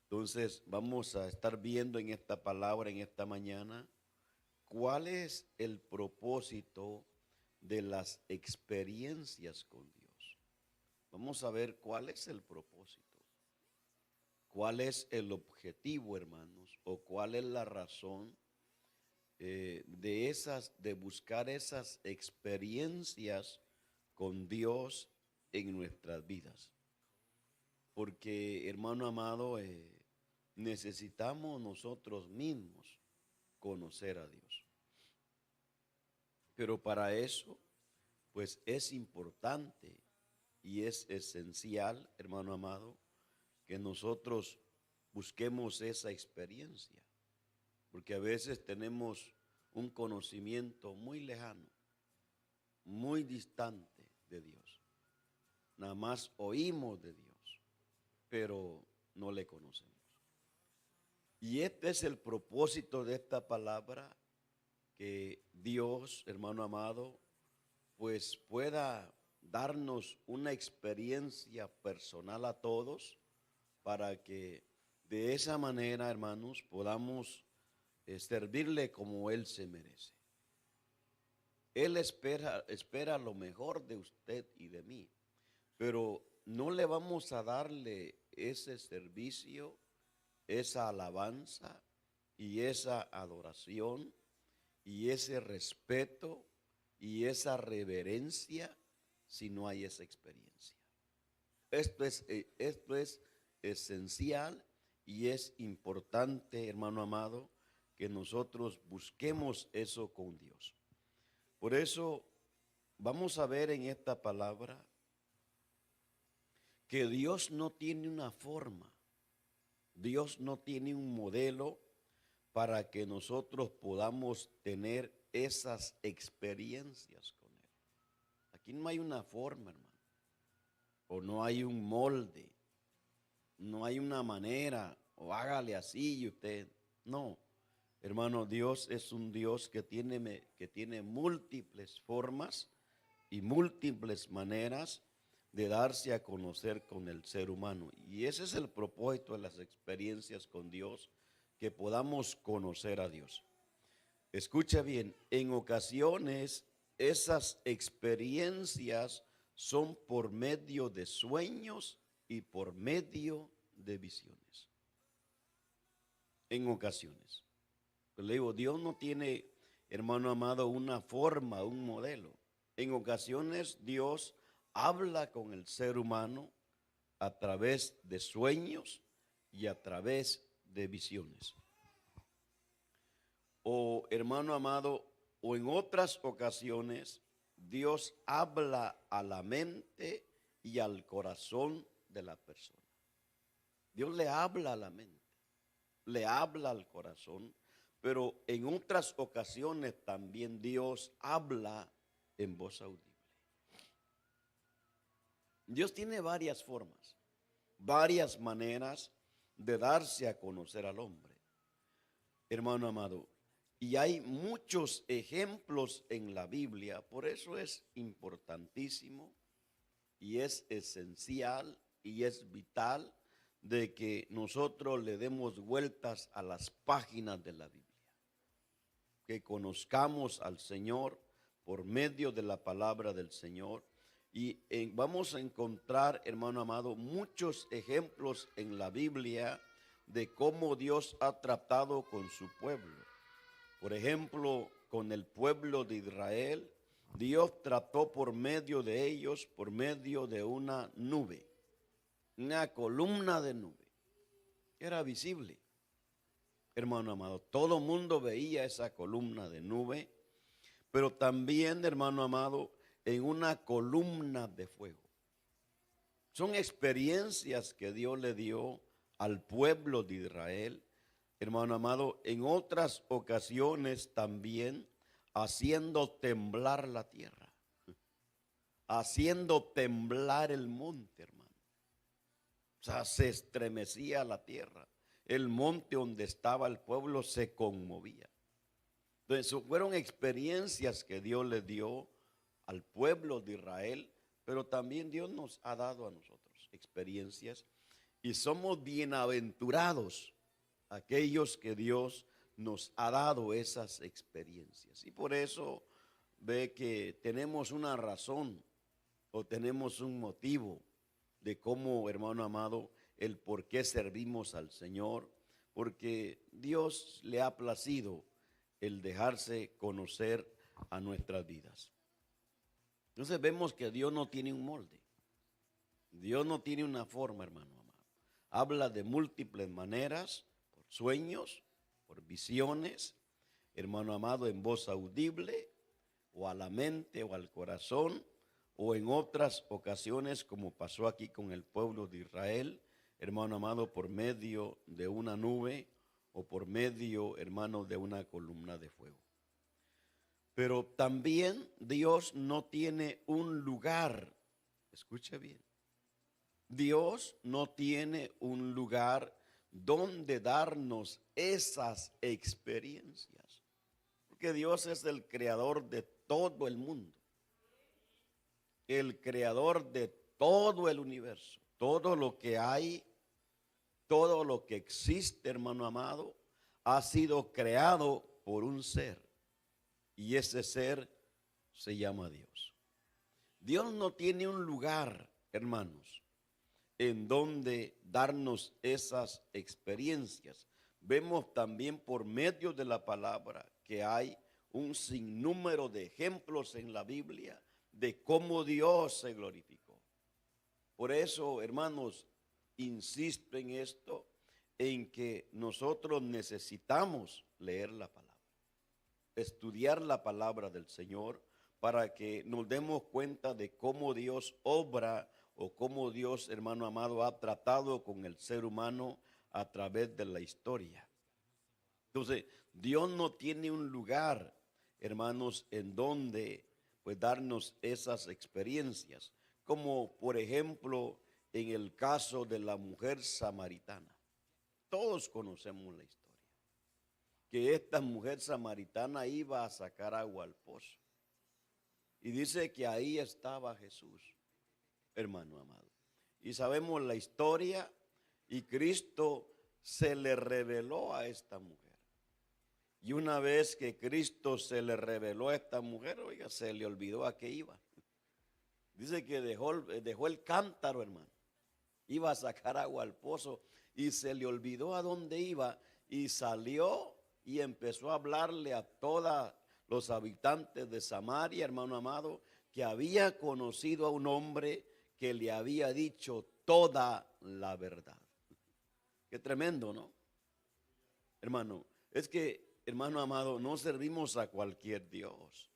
Entonces vamos a estar viendo en esta palabra, en esta mañana, cuál es el propósito de las experiencias con Dios. Vamos a ver cuál es el propósito, cuál es el objetivo, hermanos, o cuál es la razón de buscar esas experiencias con Dios en nuestras vidas. Porque, hermano amado, necesitamos nosotros mismos conocer a Dios. Pero para eso, pues es importante y es esencial, hermano amado, que nosotros busquemos esa experiencia. Porque a veces tenemos un conocimiento muy lejano, muy distante de Dios. Nada más oímos de Dios, pero no le conocemos. Y este es el propósito de esta palabra, que Dios, hermano amado, pues pueda darnos una experiencia personal a todos para que de esa manera, hermanos, podamos servirle como Él se merece. Él espera lo mejor de usted y de mí, pero no le vamos a darle ese servicio, esa alabanza y esa adoración y ese respeto y esa reverencia si no hay esa experiencia. Esto es esencial y es importante, hermano amado, que nosotros busquemos eso con Dios. Por eso vamos a ver en esta palabra que Dios no tiene una forma, Dios no tiene un modelo para que nosotros podamos tener esas experiencias con Él. Aquí no hay una forma, hermano, o no hay un molde, no hay una manera, o hágale así y usted, no. Hermano, Dios es un Dios que tiene múltiples formas y múltiples maneras de darse a conocer con el ser humano. Y ese es el propósito de las experiencias con Dios, que podamos conocer a Dios. Escucha bien, en ocasiones esas experiencias son por medio de sueños y por medio de visiones. En ocasiones. Pues le digo, Dios no tiene, hermano amado, una forma, un modelo. En ocasiones Dios habla con el ser humano a través de sueños y a través de visiones. O, hermano amado, o en otras ocasiones Dios habla a la mente y al corazón de la persona. Dios le habla a la mente, le habla al corazón, pero en otras ocasiones también Dios habla en voz audible. Dios tiene varias formas, varias maneras de darse a conocer al hombre, hermano amado. Y hay muchos ejemplos en la Biblia, por eso es importantísimo y es esencial y es vital de que nosotros le demos vueltas a las páginas de la Biblia, que conozcamos al Señor por medio de la palabra del Señor. Y vamos a encontrar, hermano amado, muchos ejemplos en la Biblia de cómo Dios ha tratado con su pueblo. Por ejemplo, con el pueblo de Israel, Dios trató por medio de ellos, por medio de una nube, una columna de nube. Era visible, hermano amado. Todo mundo veía esa columna de nube, pero también, hermano amado, en una columna de fuego. Son experiencias que Dios le dio al pueblo de Israel, hermano amado, en otras ocasiones también haciendo temblar la tierra, haciendo temblar el monte, hermano. O sea, se estremecía la tierra. El monte donde estaba el pueblo se conmovía. Entonces, fueron experiencias que Dios le dio al pueblo de Israel, pero también Dios nos ha dado a nosotros experiencias. Y somos bienaventurados aquellos que Dios nos ha dado esas experiencias. Y por eso ve que tenemos una razón o tenemos un motivo de cómo, hermano amado, el por qué servimos al Señor, porque Dios le ha placido el dejarse conocer a nuestras vidas. Entonces vemos que Dios no tiene un molde, Dios no tiene una forma, hermano amado. Habla de múltiples maneras, por sueños, por visiones, hermano amado, en voz audible, o a la mente o al corazón, o en otras ocasiones, como pasó aquí con el pueblo de Israel, hermano amado, por medio de una nube o por medio, hermano, de una columna de fuego. Pero también Dios no tiene un lugar, escuche bien, Dios no tiene un lugar donde darnos esas experiencias, porque Dios es el creador de todo el mundo, el creador de todo el universo, todo lo que hay, todo lo que existe, hermano amado, ha sido creado por un ser, y ese ser se llama Dios. Dios no tiene un lugar, hermanos, en donde darnos esas experiencias. Vemos también por medio de la palabra que hay un sinnúmero de ejemplos en la Biblia de cómo Dios se glorificó. Por eso, hermanos, insisto en esto, en que nosotros necesitamos leer la palabra, estudiar la palabra del Señor, para que nos demos cuenta de cómo Dios obra o cómo Dios, hermano amado, ha tratado con el ser humano a través de la historia. Entonces, Dios no tiene un lugar, hermanos, en donde pues darnos esas experiencias, como por ejemplo en el caso de la mujer samaritana. Todos conocemos la historia, que esta mujer samaritana iba a sacar agua al pozo. Y dice que ahí estaba Jesús, hermano amado. Y sabemos la historia, y Cristo se le reveló a esta mujer. Y una vez que Cristo se le reveló a esta mujer, oiga, se le olvidó a qué iba. Dice que dejó el cántaro, hermano. Iba a sacar agua al pozo y se le olvidó a dónde iba, y salió y empezó a hablarle a todos los habitantes de Samaria, hermano amado, que había conocido a un hombre que le había dicho toda la verdad. Qué tremendo, ¿no? Hermano, es que, hermano amado, no servimos a cualquier Dios.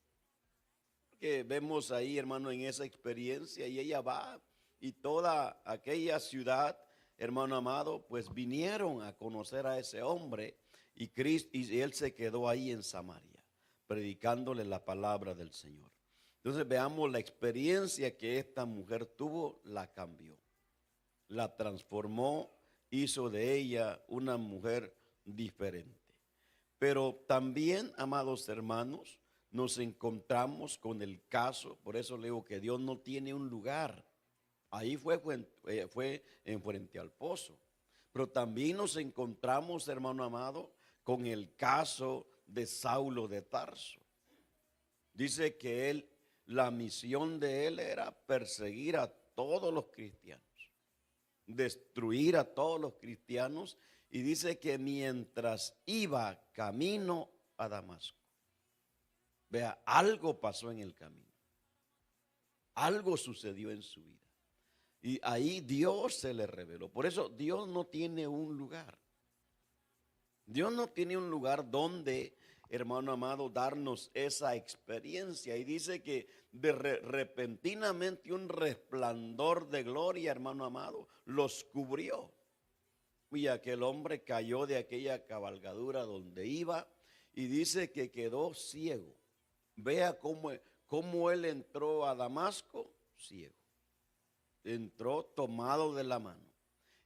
Que vemos ahí, hermano, en esa experiencia, y ella va, y toda aquella ciudad, hermano amado, pues vinieron a conocer a ese hombre, y Cristo, y él se quedó ahí en Samaria, predicándole la palabra del Señor. Entonces veamos la experiencia que esta mujer tuvo, la cambió, la transformó, hizo de ella una mujer diferente. Pero también, amados hermanos, nos encontramos con el caso, por eso le digo que Dios no tiene un lugar. Ahí fue en frente al pozo. Pero también nos encontramos, hermano amado, con el caso de Saulo de Tarso. Dice que la misión de él era perseguir a todos los cristianos, destruir a todos los cristianos, y dice que mientras iba camino a Damasco, vea, algo pasó en el camino, algo sucedió en su vida, y ahí Dios se le reveló. Por eso Dios no tiene un lugar. Dios no tiene un lugar donde, hermano amado, darnos esa experiencia. Y dice que repentinamente un resplandor de gloria, hermano amado, los cubrió. Y aquel hombre cayó de aquella cabalgadura donde iba, y dice que quedó ciego. Vea cómo él entró a Damasco ciego. Entró tomado de la mano,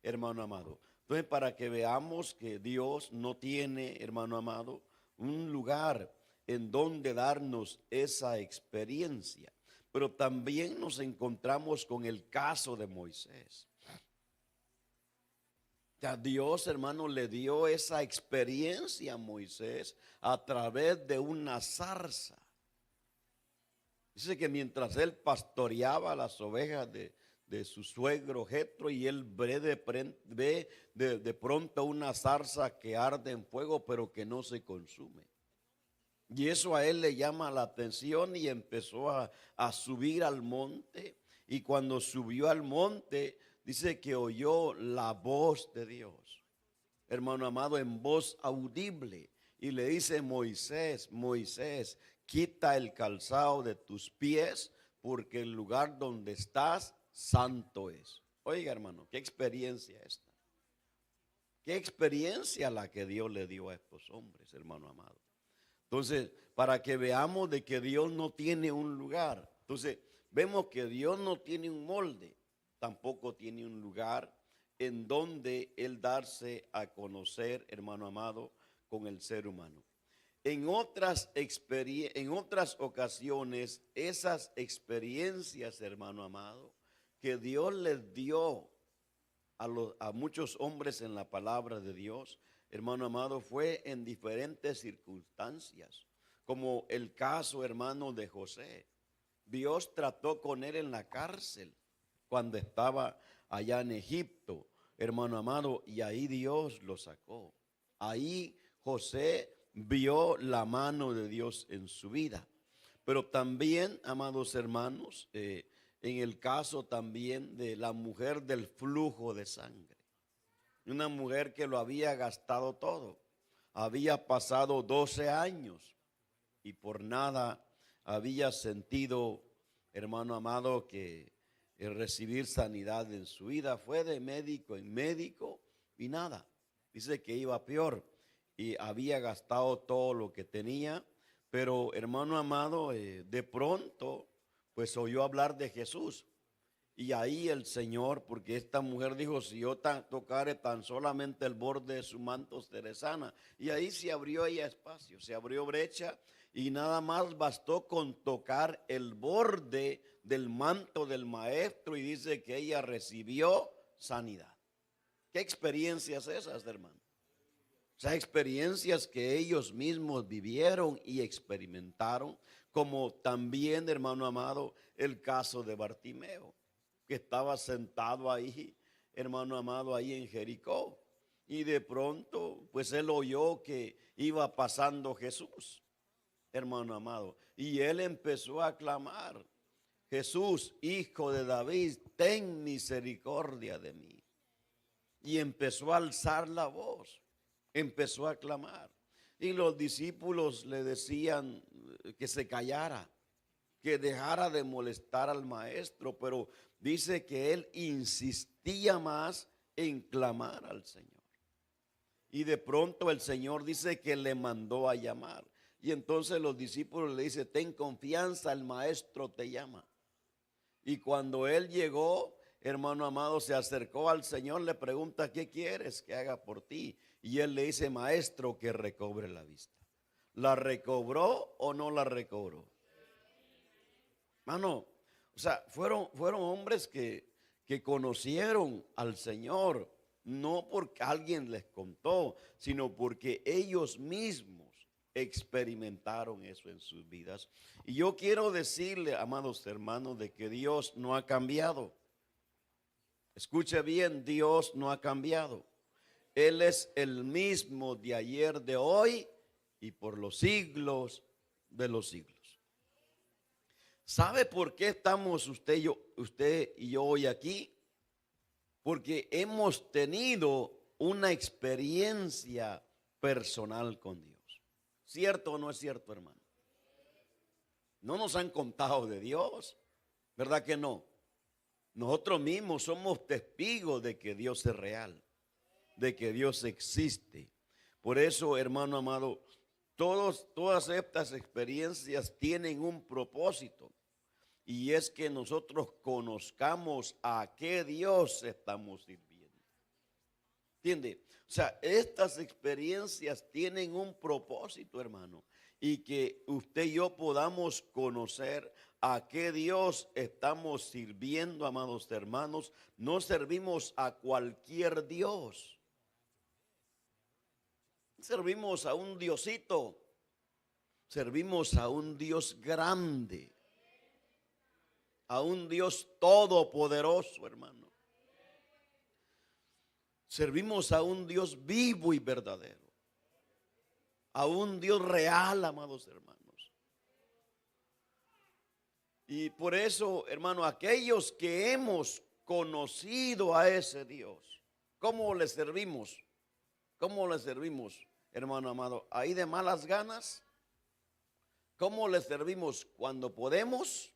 hermano amado. Entonces, para que veamos que Dios no tiene, hermano amado, un lugar en donde darnos esa experiencia. Pero también nos encontramos con el caso de Moisés. sea, Dios, hermano, le dio esa experiencia a Moisés a través de una zarza. Dice que mientras él pastoreaba las ovejas de su suegro Jetro, y él ve de pronto una zarza que arde en fuego, pero que no se consume. Y eso a él le llama la atención y empezó a subir al monte. Y cuando subió al monte, dice que oyó la voz de Dios, hermano amado, en voz audible. Y le dice: Moisés, Moisés, quita el calzado de tus pies, porque el lugar donde estás santo es. Oiga, hermano, qué experiencia esta. Qué experiencia la que Dios le dio a estos hombres, hermano amado. Entonces, para que veamos de que Dios no tiene un lugar. Entonces, vemos que Dios no tiene un molde, tampoco tiene un lugar en donde Él darse a conocer, hermano amado, con el ser humano. En otras ocasiones, esas experiencias, hermano amado, que Dios les dio a muchos hombres en la palabra de Dios, hermano amado, fue en diferentes circunstancias, como el caso, hermano, de José. Dios trató con él en la cárcel cuando estaba allá en Egipto, hermano amado, y ahí Dios lo sacó. Ahí José vio la mano de Dios en su vida. Pero también, amados hermanos, en el caso también de la mujer del flujo de sangre. Una mujer que lo había gastado todo. Había pasado 12 años y por nada había sentido, hermano amado, que el recibir sanidad en su vida. Fue de médico en médico y nada. Dice que iba peor y había gastado todo lo que tenía. Pero, hermano amado, de pronto, pues oyó hablar de Jesús. Y ahí el Señor, porque esta mujer dijo: si yo tocare tan solamente el borde de su manto, seré sana. Y ahí se abrió ella espacio, se abrió brecha, y nada más bastó con tocar el borde del manto del maestro, y dice que ella recibió sanidad. ¿Qué experiencias esas, hermano? O sea, experiencias que ellos mismos vivieron y experimentaron, como también, hermano amado, el caso de Bartimeo, que estaba sentado ahí, hermano amado, ahí en Jericó. Y de pronto, pues él oyó que iba pasando Jesús, hermano amado. Y él empezó a clamar: Jesús, hijo de David, ten misericordia de mí. Y empezó a alzar la voz, empezó a clamar. Y los discípulos le decían que se callara, que dejara de molestar al maestro, pero dice que él insistía más en clamar al Señor. Y de pronto el Señor dice que le mandó a llamar. Y entonces los discípulos le dicen: ten confianza, el maestro te llama. Y cuando él llegó, hermano amado, se acercó al Señor, le pregunta: ¿qué quieres que haga por ti? Y él le dice: maestro, que recobre la vista. ¿La recobró o no la recobró? Mano, o sea, fueron hombres que conocieron al Señor, no porque alguien les contó, sino porque ellos mismos experimentaron eso en sus vidas. Y yo quiero decirle, amados hermanos, de que Dios no ha cambiado. Escuche bien, Dios no ha cambiado. Él es el mismo de ayer, de hoy y por los siglos de los siglos. ¿Sabe por qué estamos usted y yo hoy aquí? Porque hemos tenido una experiencia personal con Dios. ¿Cierto o no es cierto, hermano? No nos han contado de Dios, ¿verdad que no? Nosotros mismos somos testigos de que Dios es real, de que Dios existe. Por eso, hermano amado, todas estas experiencias tienen un propósito, y es que nosotros conozcamos a qué Dios estamos sirviendo. ¿Entiende? O sea, estas experiencias tienen un propósito, hermano, y que usted y yo podamos conocer a qué Dios estamos sirviendo, amados hermanos. No servimos a cualquier Dios. servimos a un Diosito, servimos a un Dios grande, a un Dios todopoderoso, hermano. Servimos a un Dios vivo y verdadero, a un Dios real, amados hermanos. Y por eso, hermano, aquellos que hemos conocido a ese Dios, ¿cómo le servimos? ¿Cómo le servimos, hermano amado? ¿Ahí de malas ganas? ¿Cómo le servimos? ¿Cuando podemos?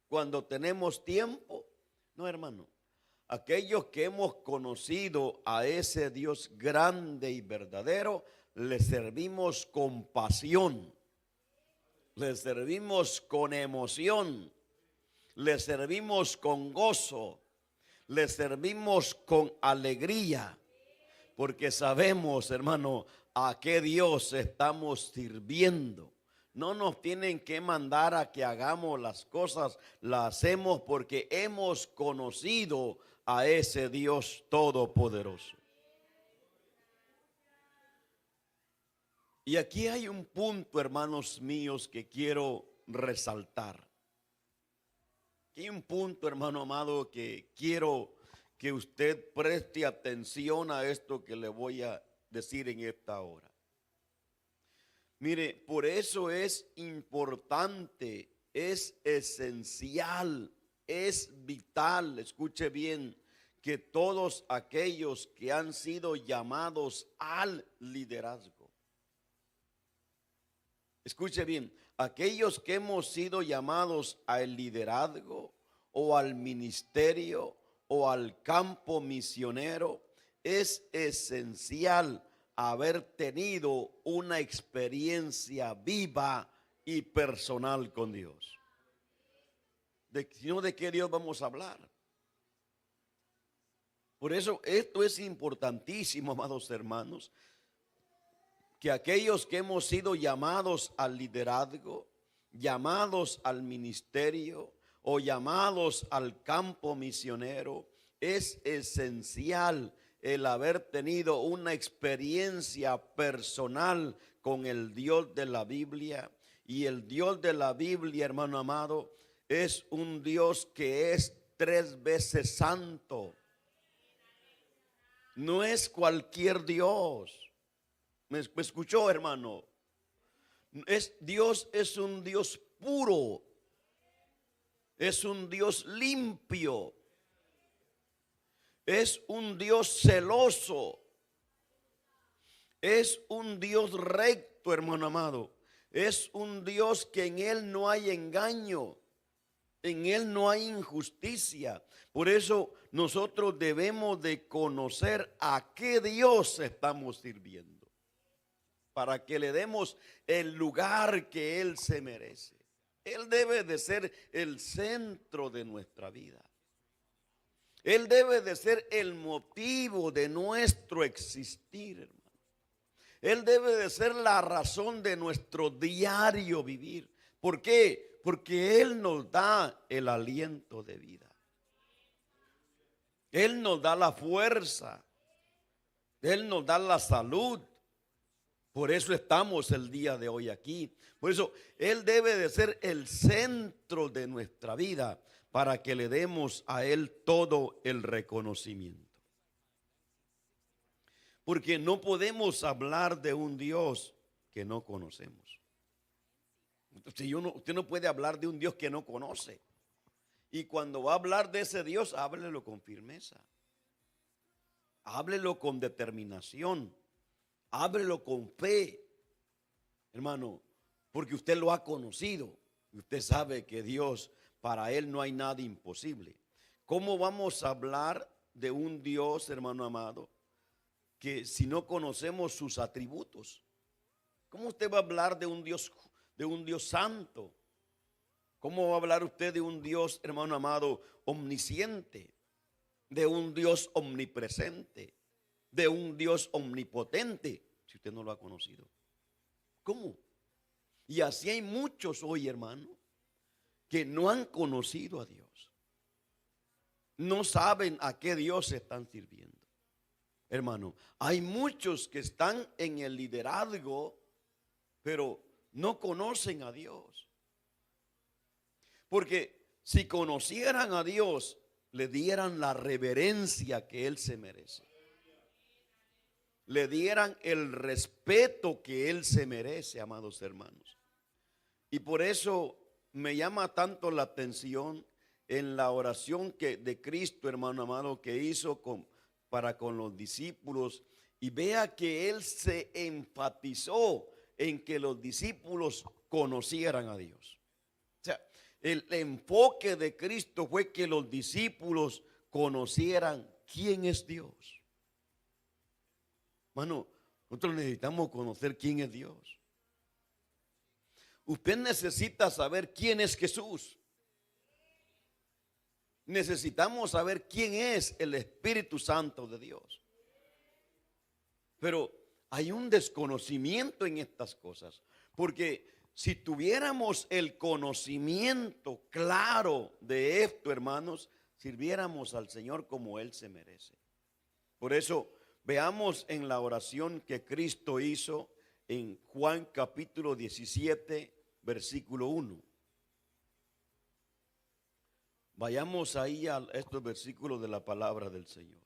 ¿Cuando tenemos tiempo? No, hermano. Aquellos que hemos conocido a ese Dios grande y verdadero, le servimos con pasión, le servimos con emoción, le servimos con gozo, le servimos con alegría, porque sabemos, hermano, a qué Dios estamos sirviendo. No nos tienen que mandar a que hagamos las cosas, las hacemos porque hemos conocido a ese Dios todopoderoso. Y aquí hay un punto, hermanos míos, que quiero resaltar. Aquí hay un punto, hermano amado, que quiero que usted preste atención a esto que le voy a decir en esta hora. Mire, por eso es importante, es esencial, es vital, escuche bien, que todos aquellos que han sido llamados al liderazgo, escuche bien, aquellos que hemos sido llamados al liderazgo o al ministerio o al campo misionero, es esencial haber tenido una experiencia viva y personal con Dios. ¿De qué Dios vamos a hablar? Por eso esto es importantísimo, amados hermanos, que aquellos que hemos sido llamados al liderazgo, llamados al ministerio o llamados al campo misionero, es esencial el haber tenido una experiencia personal con el Dios de la Biblia. Y el Dios de la Biblia, hermano amado, es un Dios que es 3 veces santo. No es cualquier Dios. ¿Me escuchó, hermano? Dios es un Dios puro. Es un Dios limpio. Es un Dios celoso. Es un Dios recto, hermano amado. Es un Dios que en Él no hay engaño. En Él no hay injusticia. Por eso nosotros debemos de conocer a qué Dios estamos sirviendo, para que le demos el lugar que Él se merece. Él debe de ser el centro de nuestra vida. Él debe de ser el motivo de nuestro existir, hermano. Él debe de ser la razón de nuestro diario vivir. ¿Por qué? Porque Él nos da el aliento de vida. Él nos da la fuerza. Él nos da la salud. Por eso estamos el día de hoy aquí. Por eso Él debe de ser el centro de nuestra vida, para que le demos a Él todo el reconocimiento. Porque no podemos hablar de un Dios que no conocemos. Usted no puede hablar de un Dios que no conoce. Y cuando va a hablar de ese Dios, háblelo con firmeza. Háblelo con determinación. Háblelo con fe, hermano, porque usted lo ha conocido. Y usted sabe que Dios, para Él no hay nada imposible. ¿Cómo vamos a hablar de un Dios, hermano amado, que si no conocemos sus atributos? ¿Cómo usted va a hablar de un Dios santo? ¿Cómo va a hablar usted de un Dios, hermano amado, omnisciente? De un Dios omnipresente, de un Dios omnipotente, si usted no lo ha conocido. ¿Cómo? Y así hay muchos hoy, hermano, que no han conocido a Dios. No saben a qué Dios se están sirviendo. hermano. Hay muchos que están en el liderazgo, pero no conocen a Dios. Porque si conocieran a Dios, le dieran la reverencia que Él se merece. Le dieran el respeto que Él se merece, amados hermanos. Y por eso me llama tanto la atención en la oración de Cristo, hermano amado, que hizo para con los discípulos. Y vea que Él se enfatizó en que los discípulos conocieran a Dios. O sea, el enfoque de Cristo fue que los discípulos conocieran quién es Dios. Hermano, nosotros necesitamos conocer quién es Dios. Usted necesita saber quién es Jesús. Necesitamos saber quién es el Espíritu Santo de Dios. Pero hay un desconocimiento en estas cosas. Porque si tuviéramos el conocimiento claro de esto, hermanos, sirviéramos al Señor como Él se merece. Por eso, veamos en la oración que Cristo hizo en Juan capítulo 17, versículo 1. Vayamos ahí a estos versículos de la palabra del Señor.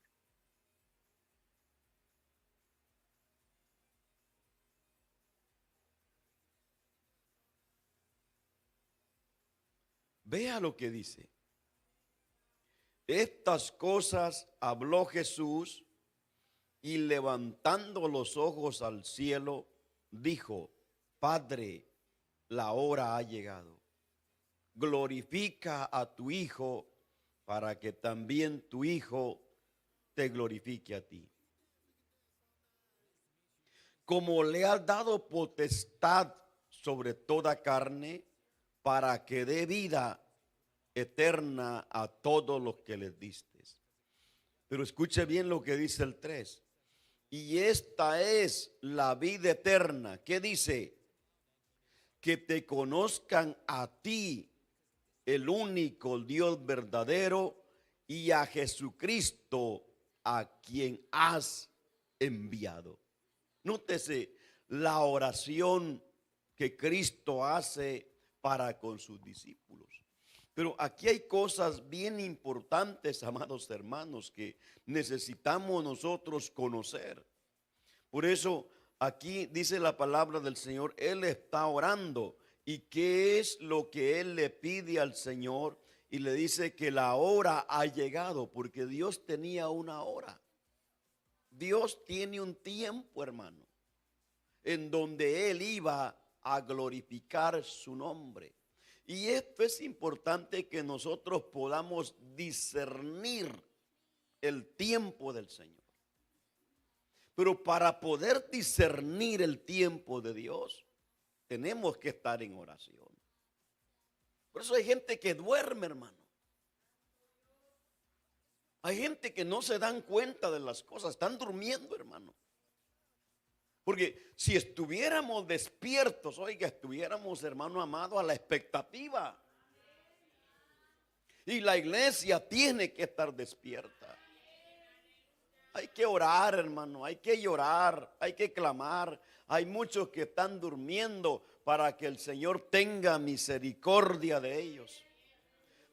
Vea lo que dice. Estas cosas habló Jesús y levantando los ojos al cielo, dijo: Padre, la hora ha llegado. Glorifica a tu Hijo para que también tu Hijo te glorifique a ti. Como le has dado potestad sobre toda carne, para que dé vida eterna a todos los que les diste. Pero escuche bien lo que dice el 3. Y esta es la vida eterna. ¿Qué dice? Que te conozcan a ti, el único Dios verdadero, y a Jesucristo, a quien has enviado. Nótese la oración que Cristo hace para con sus discípulos. Pero aquí hay cosas bien importantes, amados hermanos, que necesitamos nosotros conocer. Por eso aquí dice la palabra del Señor, Él está orando. ¿Y qué es lo que Él le pide al Señor? Y le dice que la hora ha llegado, porque Dios tenía una hora. Dios tiene un tiempo, hermano, en donde Él iba a glorificar su nombre. Y esto es importante que nosotros podamos discernir el tiempo del Señor. Pero para poder discernir el tiempo de Dios, tenemos que estar en oración. Por eso hay gente que duerme, hermano. Hay gente que no se dan cuenta de las cosas, están durmiendo, hermano. Porque si estuviéramos despiertos, oiga, estuviéramos, hermano amado, a la expectativa. Y la iglesia tiene que estar despierta. Hay que orar, hermano, hay que llorar, hay que clamar. Hay muchos que están durmiendo para que el Señor tenga misericordia de ellos.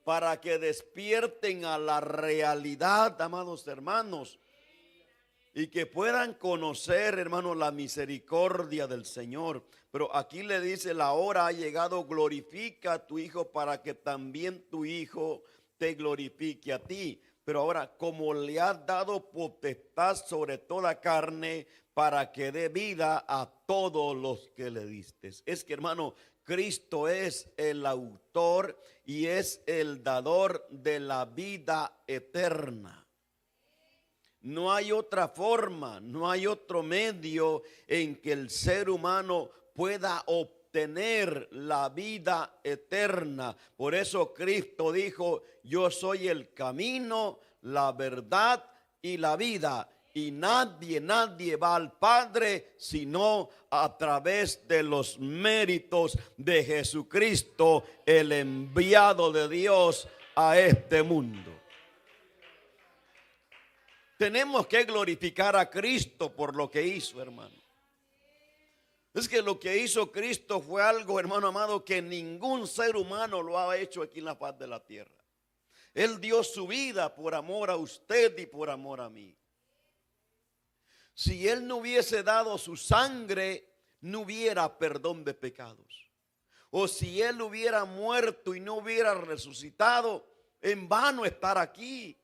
Para que despierten a la realidad, amados hermanos. Y que puedan conocer, hermano, la misericordia del Señor. Pero aquí le dice, la hora ha llegado, glorifica a tu Hijo para que también tu Hijo te glorifique a ti. Pero ahora, como le has dado potestad sobre toda carne, para que dé vida a todos los que le diste. Es que, hermano, Cristo es el autor y es el dador de la vida eterna. No hay otra forma, no hay otro medio en que el ser humano pueda obtener la vida eterna. Por eso Cristo dijo, yo soy el camino, la verdad y la vida. Y nadie va al Padre sino a través de los méritos de Jesucristo, el enviado de Dios a este mundo. Tenemos que glorificar a Cristo por lo que hizo, hermano. Es que lo que hizo Cristo fue algo, hermano amado, que ningún ser humano lo ha hecho aquí en la faz de la tierra. Él dio su vida por amor a usted y por amor a mí. Si Él no hubiese dado su sangre, no hubiera perdón de pecados. O si Él hubiera muerto y no hubiera resucitado, en vano estar aquí.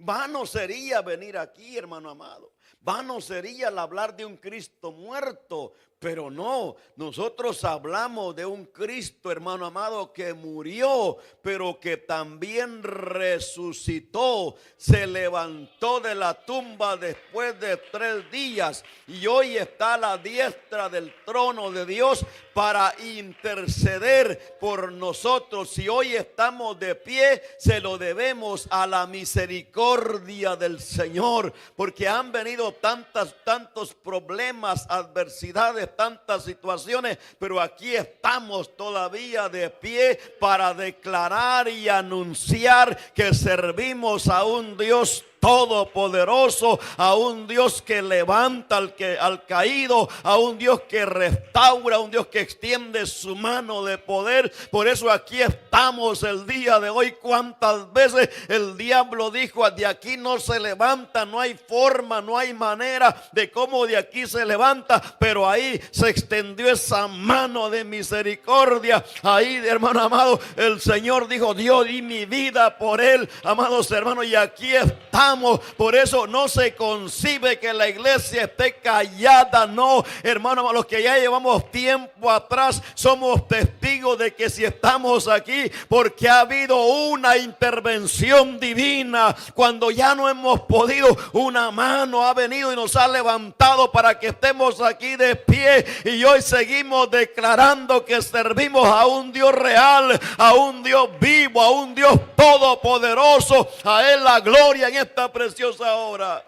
Vano sería venir aquí, hermano amado. Vano sería el hablar de un Cristo muerto. Pero no, nosotros hablamos de un Cristo, hermano amado, que murió, pero que también resucitó, se levantó de la tumba después de 3 días y hoy está a la diestra del trono de Dios para interceder por nosotros. Si hoy estamos de pie, se lo debemos a la misericordia del Señor, porque han venido tantos problemas, adversidades, tantas situaciones, pero aquí estamos todavía de pie para declarar y anunciar que servimos a un Dios todopoderoso, a un Dios que levanta al caído, a un Dios que restaura, a un Dios que extiende su mano de poder. Por eso aquí estamos el día de hoy. Cuántas veces el diablo dijo: de aquí no se levanta, no hay forma, no hay manera de cómo de aquí se levanta, pero ahí se extendió esa mano de misericordia. Ahí, hermano amado, el Señor dijo: Dios, di mi vida por él, amados hermanos, y aquí estamos. Por eso no se concibe que la iglesia esté callada. No, hermano, los que ya llevamos tiempo atrás somos testigos de que si estamos aquí, porque ha habido una intervención divina. Cuando ya no hemos podido, una mano ha venido y nos ha levantado para que estemos aquí de pie. Y hoy seguimos declarando que servimos a un Dios real, a un Dios vivo, a un Dios todopoderoso. A Él la gloria en esta preciosa hora.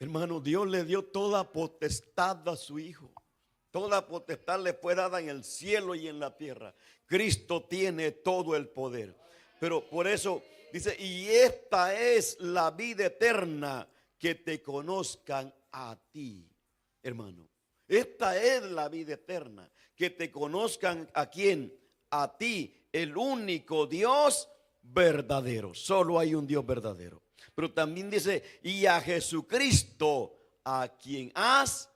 Hermano, Dios le dio toda potestad a su Hijo. Toda potestad le fue dada en el cielo y en la tierra. Cristo tiene todo el poder. Pero por eso dice: y esta es la vida eterna, que te conozcan a ti, hermano. Esta es la vida eterna, que te conozcan a quién, a ti, el único Dios verdadero. Solo hay un Dios verdadero. Pero también dice: y a Jesucristo, a quien has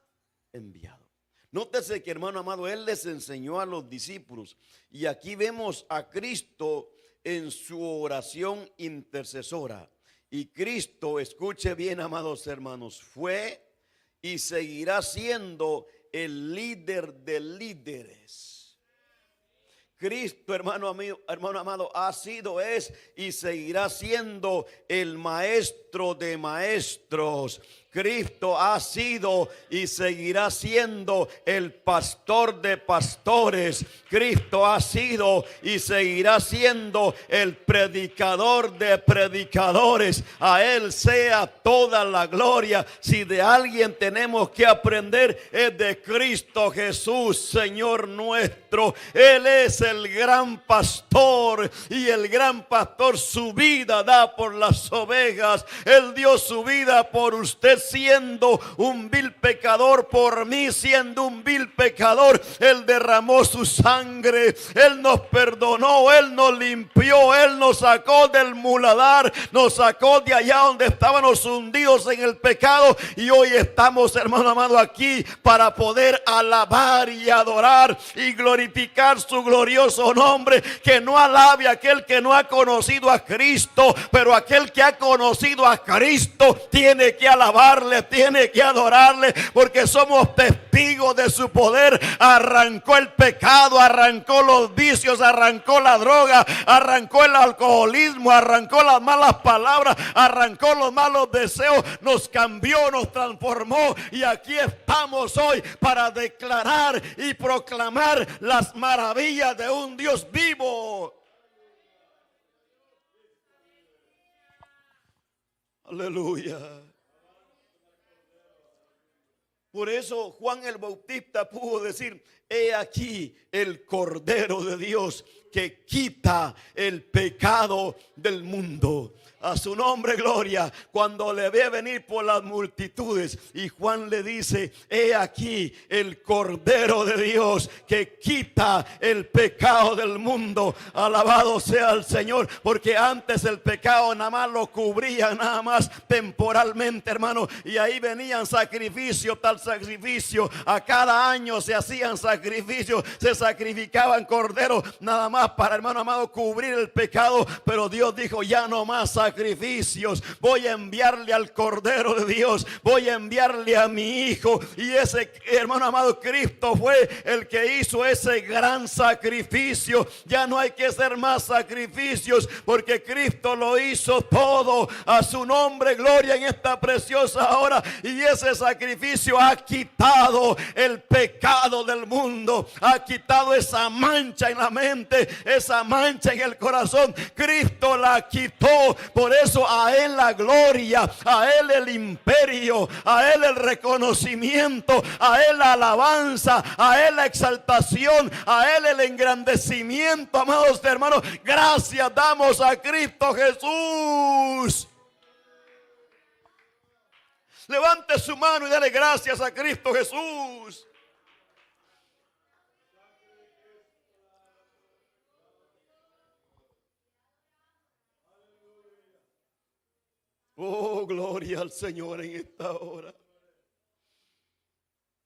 enviado. Nótese que, hermano amado, Él les enseñó a los discípulos. Y aquí vemos a Cristo en su oración intercesora. Y Cristo, escuche bien, amados hermanos, fue y seguirá siendo el líder de líderes. Cristo, hermano amado, ha sido, es y seguirá siendo el maestro de maestros. Cristo ha sido y seguirá siendo el pastor de pastores. Cristo ha sido y seguirá siendo el predicador de predicadores. A Él sea toda la gloria. Si de alguien tenemos que aprender, es de Cristo Jesús, Señor nuestro. Él es el gran pastor, y el gran pastor su vida da por las ovejas. Él dio su vida por usted, siendo un vil pecador, por mí siendo un vil pecador. Él derramó su sangre, Él nos perdonó, Él nos limpió, Él nos sacó del muladar, nos sacó de allá donde estábamos hundidos en el pecado. Y hoy estamos, hermano amado, aquí para poder alabar y adorar y glorificar su glorioso nombre. Que no alabe aquel que no ha conocido a Cristo, pero aquel que ha conocido a Cristo tiene que alabarle, tiene que adorarle, porque somos testigos de su poder. Arrancó el pecado, arrancó los vicios, arrancó la droga, arrancó el alcoholismo, arrancó las malas palabras, arrancó los malos deseos, nos cambió, nos transformó, y aquí estamos hoy para declarar y proclamar las maravillas de un Dios vivo. Aleluya. Por eso Juan el Bautista pudo decir: he aquí el Cordero de Dios que quita el pecado del mundo. A su nombre, gloria. Cuando le ve venir por las multitudes y Juan le dice: he aquí el Cordero de Dios que quita el pecado del mundo. Alabado sea el Señor, porque antes el pecado nada más lo cubría, nada más temporalmente, hermano, y ahí venían sacrificio tras sacrificio. A cada año se hacían sacrificios, se sacrificaban corderos, nada más para, hermano amado, cubrir el pecado. Pero Dios dijo: ya no más sacrificios, voy a enviarle al Cordero de Dios, voy a enviarle a mi Hijo. Y ese, hermano amado, Cristo fue el que hizo ese gran sacrificio. Ya no hay que hacer más sacrificios, porque Cristo lo hizo todo. A su nombre, gloria en esta preciosa hora. Y ese sacrificio ha quitado el pecado del mundo, ha quitado esa mancha en la mente, esa mancha en el corazón. Cristo la quitó. Por eso a Él la gloria, a Él el imperio, a Él el reconocimiento, a Él la alabanza, a Él la exaltación, a Él el engrandecimiento. Amados hermanos, gracias damos a Cristo Jesús. Levante su mano y dale gracias a Cristo Jesús. Oh, gloria al Señor en esta hora.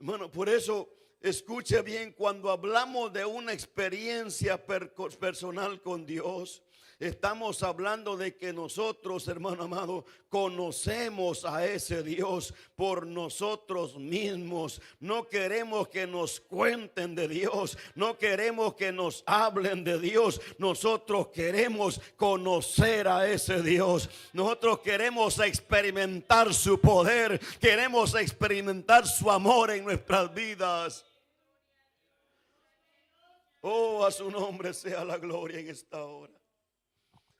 Hermano, por eso escuche bien, cuando hablamos de una experiencia personal con Dios, estamos hablando de que nosotros, hermano amado, conocemos a ese Dios por nosotros mismos. No queremos que nos cuenten de Dios, no queremos que nos hablen de Dios. Nosotros queremos conocer a ese Dios. Nosotros queremos experimentar su poder, queremos experimentar su amor en nuestras vidas. Oh, a su nombre sea la gloria en esta hora.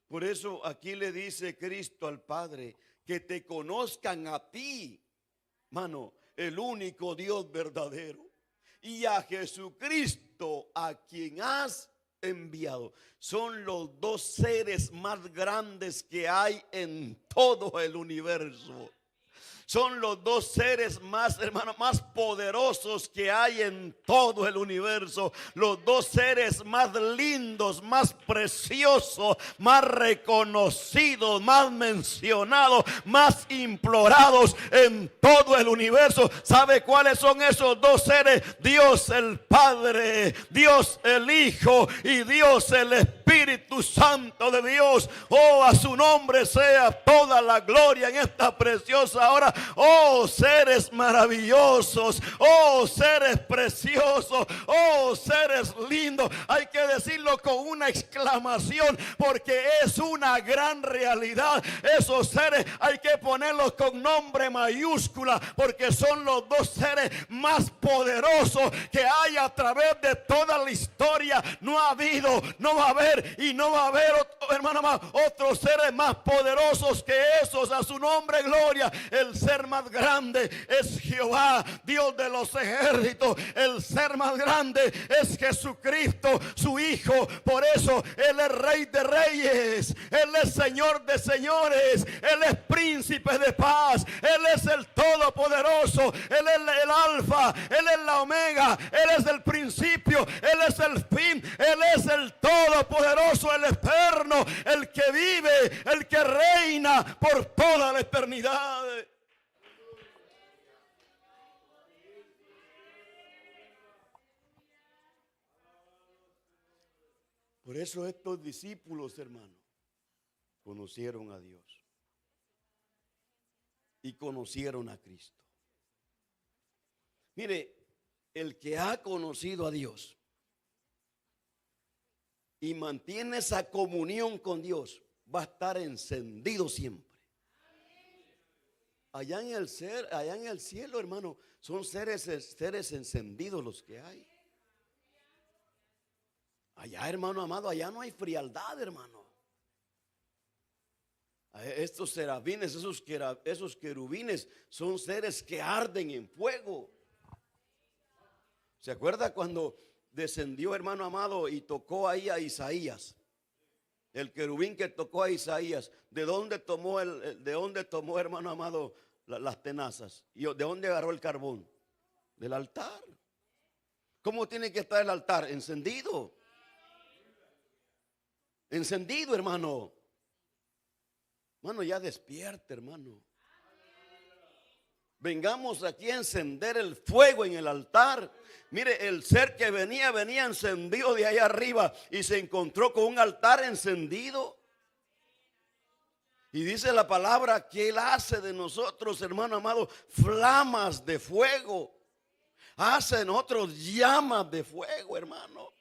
Por eso aquí le dice Cristo al Padre: que te conozcan a ti, mano, el único Dios verdadero, y a Jesucristo a quien has enviado. Son los dos seres más grandes que hay en todo el universo. Son los dos seres más, hermano, más poderosos que hay en todo el universo. Los dos seres más lindos, más preciosos, más reconocidos, más mencionados, más implorados en todo el universo. ¿Sabe cuáles son esos dos seres? Dios el Padre, Dios el Hijo y Dios el Espíritu Santo de Dios. Oh, a su nombre sea toda la gloria en esta preciosa hora. Oh, seres maravillosos, oh, seres preciosos, oh, seres lindos. Hay que decirlo con una exclamación, porque es una gran realidad. Esos seres hay que ponerlos con nombre mayúscula, porque son los dos seres más poderosos que hay a través de toda la historia. No ha habido, no va a haber y no va a haber, hermano, más otros seres más poderosos que esos. A su nombre, gloria. El ser más grande es Jehová, Dios de los ejércitos. El ser más grande es Jesucristo, su Hijo. Por eso Él es Rey de reyes, Él es Señor de señores, Él es Príncipe de paz, Él es el Todopoderoso, Él es el Alfa, Él es la Omega, Él es el principio, Él es el fin, Él es el Todopoderoso, el eterno, el que vive, el que reina por toda la eternidad. Por eso estos discípulos, hermanos, conocieron a Dios y conocieron a Cristo. Mire, el que ha conocido a Dios y mantiene esa comunión con Dios va a estar encendido siempre. Allá en el cielo, hermano, son seres encendidos los que hay. Allá, hermano amado, allá no hay frialdad, hermano. Estos serafines, esos querubines son seres que arden en fuego. ¿Se acuerda cuando descendió, hermano amado, y tocó ahí a Isaías? El querubín que tocó a Isaías. ¿De dónde tomó de dónde tomó, hermano amado, las tenazas? ¿Y de dónde agarró el carbón? Del altar. ¿Cómo tiene que estar el altar? Encendido. Encendido, hermano. Hermano, ya despierta, hermano. Vengamos aquí a encender el fuego en el altar. Mire, el ser que venía encendido de ahí arriba y se encontró con un altar encendido. Y dice la palabra que Él hace de nosotros, hermano amado, flamas de fuego. Hace de nosotros llamas de fuego, hermano.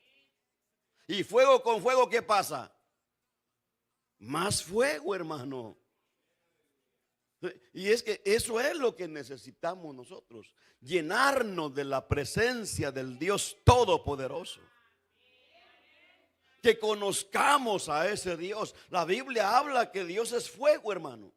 Y fuego con fuego, ¿qué pasa? Más fuego, hermano. Y es que eso es lo que necesitamos nosotros, llenarnos de la presencia del Dios Todopoderoso. Que conozcamos a ese Dios. La Biblia habla que Dios es fuego, hermano.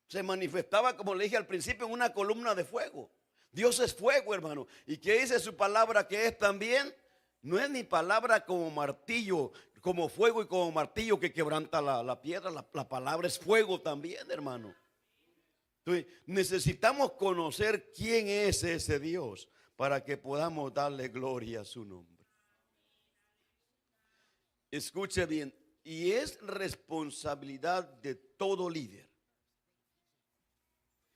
Se manifestaba, como le dije al principio, en una columna de fuego. Dios es fuego, hermano. ¿Y qué dice su palabra que es también? No es ni palabra como martillo, como fuego y como martillo que quebranta la piedra. La palabra es fuego también, hermano. Entonces, necesitamos conocer quién es ese Dios para que podamos darle gloria a su nombre. Escuche bien, y es responsabilidad de todo líder,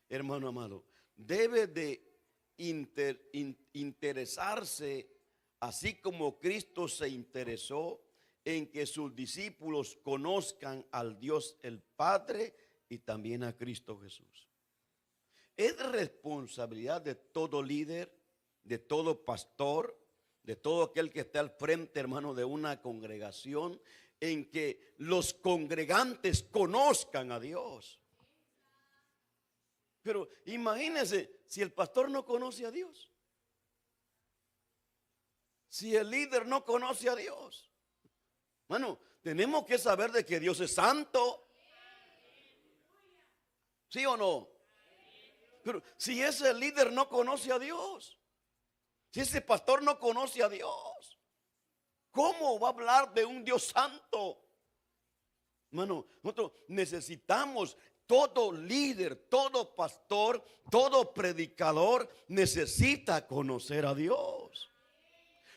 hermano amado, debe de interesarse, así como Cristo se interesó en que sus discípulos conozcan al Dios el Padre y también a Cristo Jesús. Es responsabilidad de todo líder, de todo pastor, de todo aquel que está al frente, hermano, de una congregación, en que los congregantes conozcan a Dios. Pero imagínense si el pastor no conoce a Dios, si el líder no conoce a Dios. Bueno, tenemos que saber de que Dios es santo. ¿Sí o no? Pero si ese líder no conoce a Dios, si ese pastor no conoce a Dios, ¿cómo va a hablar de un Dios santo? Hermano, nosotros necesitamos, todo líder, todo pastor, todo predicador necesita conocer a Dios,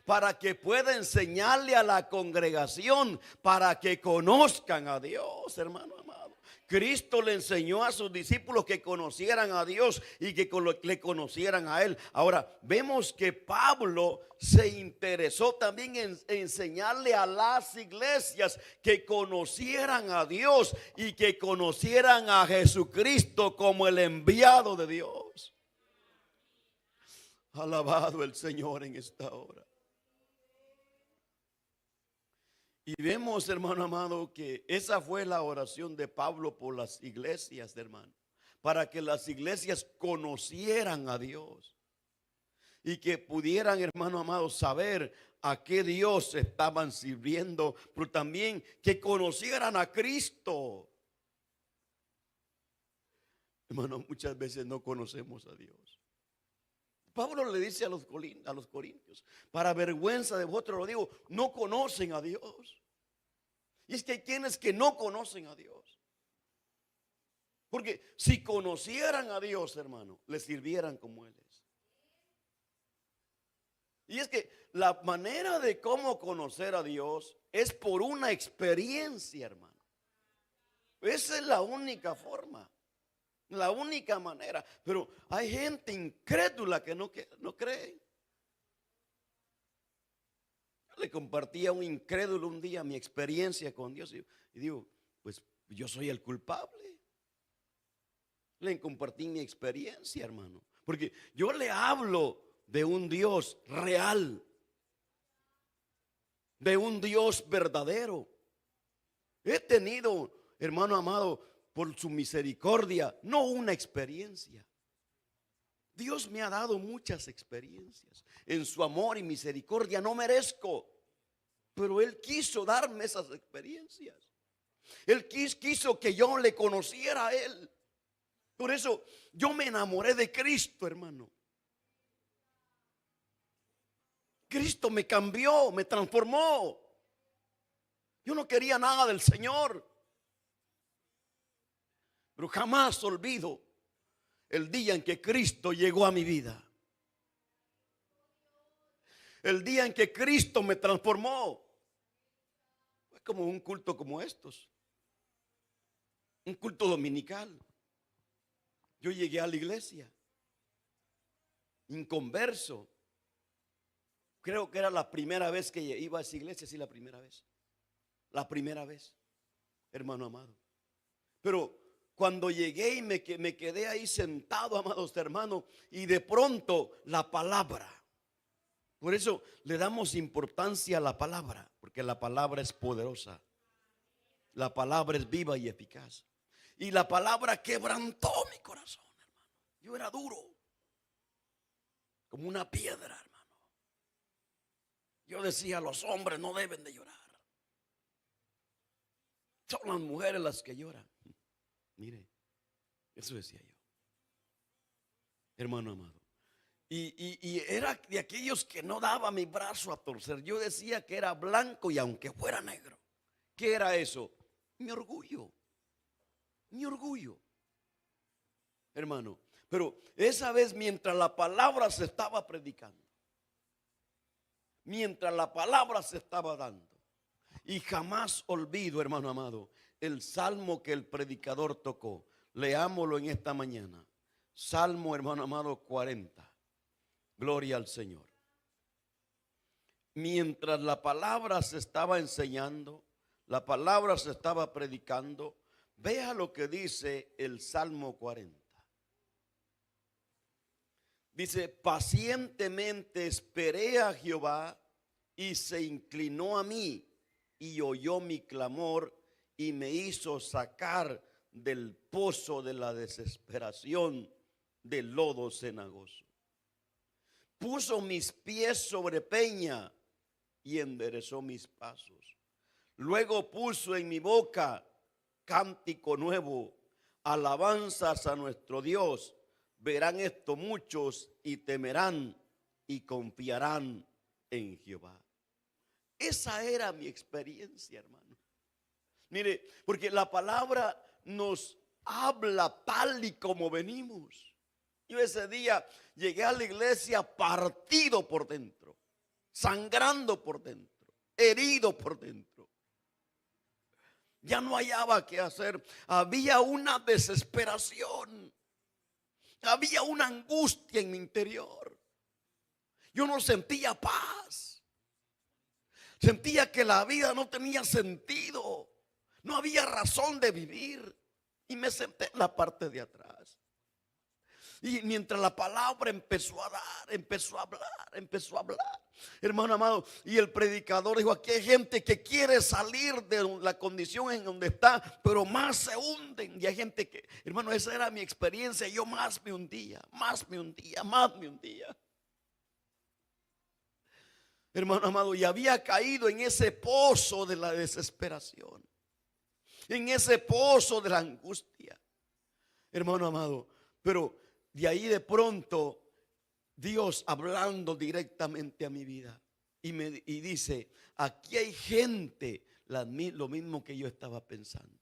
para que pueda enseñarle a la congregación, para que conozcan a Dios, hermano amado. Cristo le enseñó a sus discípulos que conocieran a Dios y que le conocieran a Él. Ahora, vemos que Pablo se interesó también en enseñarle a las iglesias que conocieran a Dios y que conocieran a Jesucristo como el enviado de Dios. Alabado el Señor en esta hora. Y vemos, hermano amado, que esa fue la oración de Pablo por las iglesias, hermano, para que las iglesias conocieran a Dios y que pudieran, hermano amado, saber a qué Dios estaban sirviendo, pero también que conocieran a Cristo. Hermano, muchas veces no conocemos a Dios. Pablo le dice a los corintios, para vergüenza de vosotros lo digo, no conocen a Dios. Y es que hay quienes que no conocen a Dios. Porque si conocieran a Dios, hermano, le sirvieran como Él es. Y es que la manera de cómo conocer a Dios es por una experiencia, hermano. Esa es la única forma. La única manera. Pero hay gente incrédula que no cree. Yo le compartí a un incrédulo un día mi experiencia con Dios y digo, pues yo soy el culpable. Le compartí mi experiencia, hermano, porque yo le hablo de un Dios real, de un Dios verdadero. He tenido, hermano amado, por su misericordia, no una experiencia. Dios me ha dado muchas experiencias. En su amor y misericordia no merezco, pero Él quiso darme esas experiencias. Él quiso que yo le conociera a Él. Por eso yo me enamoré de Cristo, hermano. Cristo me cambió, me transformó. Yo no quería nada del Señor, pero jamás olvido el día en que Cristo llegó a mi vida. El día en que Cristo me transformó. Fue como un culto como estos. Un culto dominical. Yo llegué a la iglesia, inconverso. Creo que era la primera vez que iba a esa iglesia, sí, la primera vez. La primera vez, hermano amado. Pero cuando llegué y me quedé ahí sentado, amados hermanos, y de pronto la palabra. Por eso le damos importancia a la palabra, porque la palabra es poderosa. La palabra es viva y eficaz. Y la palabra quebrantó mi corazón, hermano. Yo era duro, como una piedra, hermano. Yo decía, los hombres no deben de llorar. Son las mujeres las que lloran. Mire, eso decía yo, hermano amado. Y era de aquellos que no daba mi brazo a torcer. Yo decía que era blanco y aunque fuera negro. ¿Qué era eso? Mi orgullo. Mi orgullo, hermano. Pero esa vez, mientras la palabra se estaba predicando, mientras la palabra se estaba dando, y jamás olvido, hermano amado, el salmo que el predicador tocó. Leámoslo en esta mañana. Salmo, hermano amado, 40. Gloria al Señor. Mientras la palabra se estaba enseñando, la palabra se estaba predicando, vea lo que dice el Salmo 40. Dice, pacientemente esperé a Jehová y se inclinó a mí y oyó mi clamor y me hizo sacar del pozo de la desesperación, del lodo cenagoso. Puso mis pies sobre peña y enderezó mis pasos. Luego puso en mi boca cántico nuevo, alabanzas a nuestro Dios. Verán esto muchos y temerán y confiarán en Jehová. Esa era mi experiencia, hermano. Mire, porque la palabra nos habla tal y como venimos. Yo ese día llegué a la iglesia partido por dentro, sangrando por dentro, herido por dentro. Ya no hallaba qué hacer. Había una desesperación. Había una angustia en mi interior. Yo no sentía paz. Sentía que la vida no tenía sentido. No había razón de vivir. Y me senté en la parte de atrás. Y mientras la palabra empezó a dar, empezó a hablar, hermano amado, y el predicador dijo, aquí hay gente que quiere salir de la condición en donde está, pero más se hunden. Y hay gente que, hermano, esa era mi experiencia. Yo más me hundía. Hermano amado, y había caído en ese pozo de la desesperación, en ese pozo de la angustia, hermano amado. Pero de ahí de pronto Dios hablando directamente a mi vida y dice, aquí hay gente, lo mismo que yo estaba pensando.